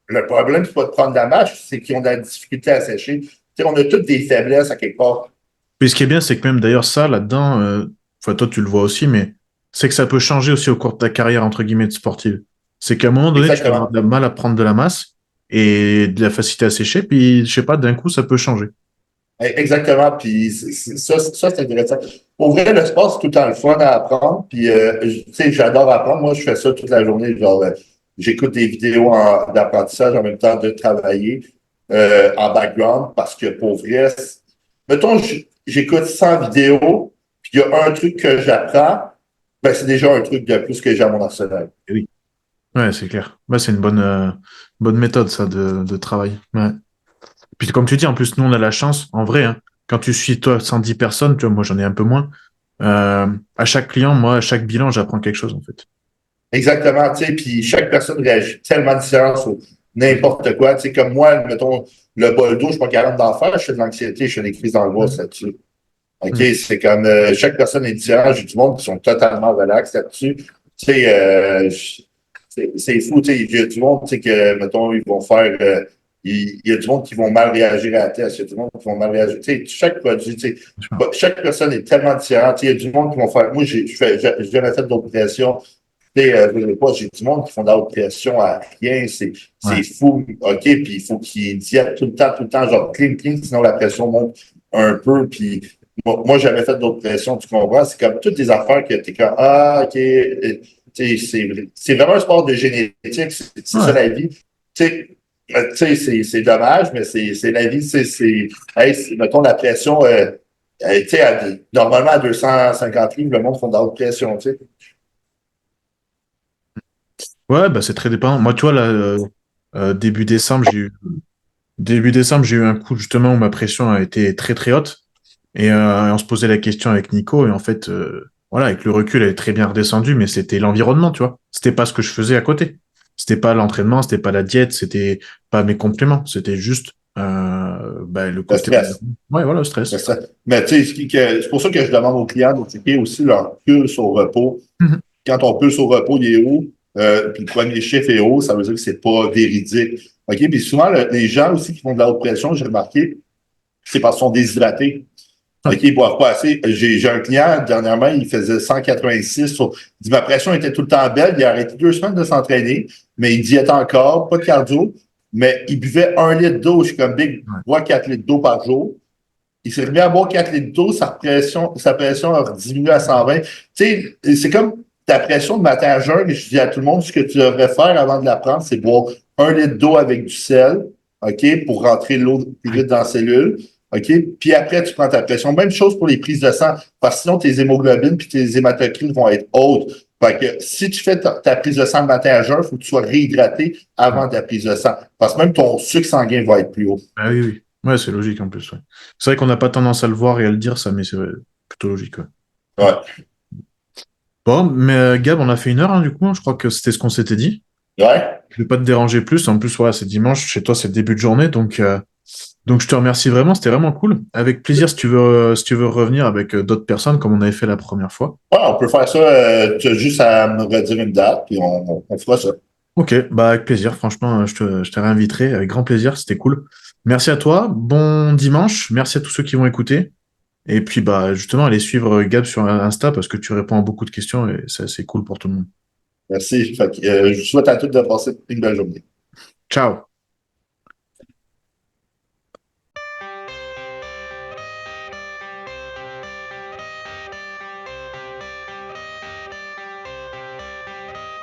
le problème, c'est pas de prendre de la masse, c'est qu'ils ont de la difficulté à sécher. Tu sais, on a toutes des faiblesses à quelque part. Puis ce qui est bien, c'est que même d'ailleurs ça, là-dedans, enfin toi tu le vois aussi, mais c'est que ça peut changer aussi au cours de ta carrière, entre guillemets, de sportive. C'est qu'à un moment donné, tu peux avoir Exactement. de la mal à prendre de la masse et de la facilité à sécher, puis je sais pas, d'un coup, ça peut changer. Exactement. Puis ça c'est intéressant. Pour vrai, le sport, c'est tout le temps le fun à apprendre. Puis, tu sais, j'adore apprendre. Moi, je fais ça toute la journée. Genre, j'écoute des vidéos d'apprentissage en même temps de travailler en background parce que pour vrai, mettons, j'écoute 100 vidéos, puis il y a un truc que j'apprends, ben c'est déjà un truc de plus que j'ai à mon arsenal. Eh oui. Ouais, c'est clair. Ouais, c'est une bonne méthode, ça, de travail. Ouais. Puis comme tu dis, en plus, nous, on a la chance, en vrai, hein, quand tu suis toi 110 personnes, tu vois, moi j'en ai un peu moins. À chaque client, moi, à chaque bilan, j'apprends quelque chose, en fait. Exactement, tu sais, puis chaque personne réagit tellement différent sur n'importe quoi. Tu sais, comme moi, mettons, le bol d'eau, je suis pas capable d'en faire, je fais de l'anxiété, je fais des crises d'angoisse là-dessus. OK, Mm. c'est comme chaque personne est différente. J'ai du monde qui sont totalement relax là-dessus. Tu sais, c'est fou, tu sais, il y a du monde, tu sais, que, mettons, ils vont faire il y a du monde qui vont mal réagir à la test, il y a du monde qui vont mal réagir. Tu sais, chaque produit, tu sais, chaque personne est tellement différente. Tu sais, il y a du monde qui vont faire. Moi, j'ai jamais fait d'opération. Tu sais, je veux pas, j'ai du monde qui font de la haute pression à rien, Ouais. c'est fou, OK, puis il faut qu'ils diètent tout le temps, genre clean, clean, sinon la pression monte un peu, puis moi j'avais fait d'autres pressions, tu comprends? C'est comme toutes des affaires que t'es comme, ah, OK, tu sais, c'est vraiment un sport de génétique, c'est ça Ouais. la vie. Tu sais, c'est dommage, mais c'est la vie, hey, mettons la pression, tu sais, normalement à 250 livres, le monde font de la haute pression, tu sais. Ouais, bah, c'est très dépendant. Moi, tu vois, là, début décembre, j'ai eu un coup, justement, où ma pression a été très, très haute. Et on se posait la question avec Nico, et en fait, voilà, avec le recul, elle est très bien redescendue, mais c'était l'environnement, tu vois. C'était pas ce que je faisais à côté. C'était pas l'entraînement, c'était pas la diète, c'était pas mes compléments, c'était juste bah, le Le côté. stress. Ouais, voilà, le stress. Mais tu sais, c'est pour ça que je demande aux clients de checker aussi leur pulse au repos. Mhm. Quand ton pulse au repos il est haut, puis le premier chiffre est haut, ça veut dire que c'est pas véridique. OK? Puis souvent, les gens aussi qui font de la haute pression, j'ai remarqué, c'est parce qu'ils sont déshydratés. Ouais. OK, ils boivent pas assez. J'ai un client, dernièrement, il faisait 186. Il dit, ma pression était tout le temps belle. Il a arrêté 2 semaines de s'entraîner, mais il diète encore, pas de cardio, mais il buvait 1 litre d'eau. Je suis comme Big, Ouais. bois 4 litres d'eau par jour. Il s'est remis à boire 4 litres d'eau, sa pression a diminué à 120. Tu sais, c'est comme ta pression de matin à jeun, et je dis à tout le monde, ce que tu devrais faire avant de la prendre, c'est boire 1 litre d'eau avec du sel, OK, pour rentrer l'eau plus vite dans la cellule. OK? Puis après, tu prends ta pression. Même chose pour les prises de sang, parce que sinon, tes hémoglobines puis tes hématocrines vont être hautes. Fait que si tu fais ta prise de sang le matin à jeun, il faut que tu sois réhydraté avant ta prise de sang. Parce que même ton sucre sanguin va être plus haut. Ah oui, oui. Ouais, c'est logique en plus. Ouais. C'est vrai qu'on n'a pas tendance à le voir et à le dire, ça, mais c'est plutôt logique. Ouais. Ouais. Bon, mais Gab, on a fait 1 heure, hein, du coup. Je crois que c'était ce qu'on s'était dit. Ouais. Je vais pas te déranger plus. En plus, voilà, c'est dimanche. Chez toi, c'est le début de journée. Donc je te remercie vraiment. C'était vraiment cool. Avec plaisir, si tu veux revenir avec d'autres personnes, comme on avait fait la première fois. Ouais, on peut faire ça. Tu as juste à me redire une date, puis on fera ça. Ok, bah avec plaisir. Franchement, je te réinviterai avec grand plaisir. C'était cool. Merci à toi. Bon dimanche. Merci à tous ceux qui vont écouter. Et puis, bah, justement, allez suivre Gab sur Insta parce que tu réponds à beaucoup de questions et c'est cool pour tout le monde. Merci. Fait que, je vous souhaite à tous de passer une belle journée. Ciao!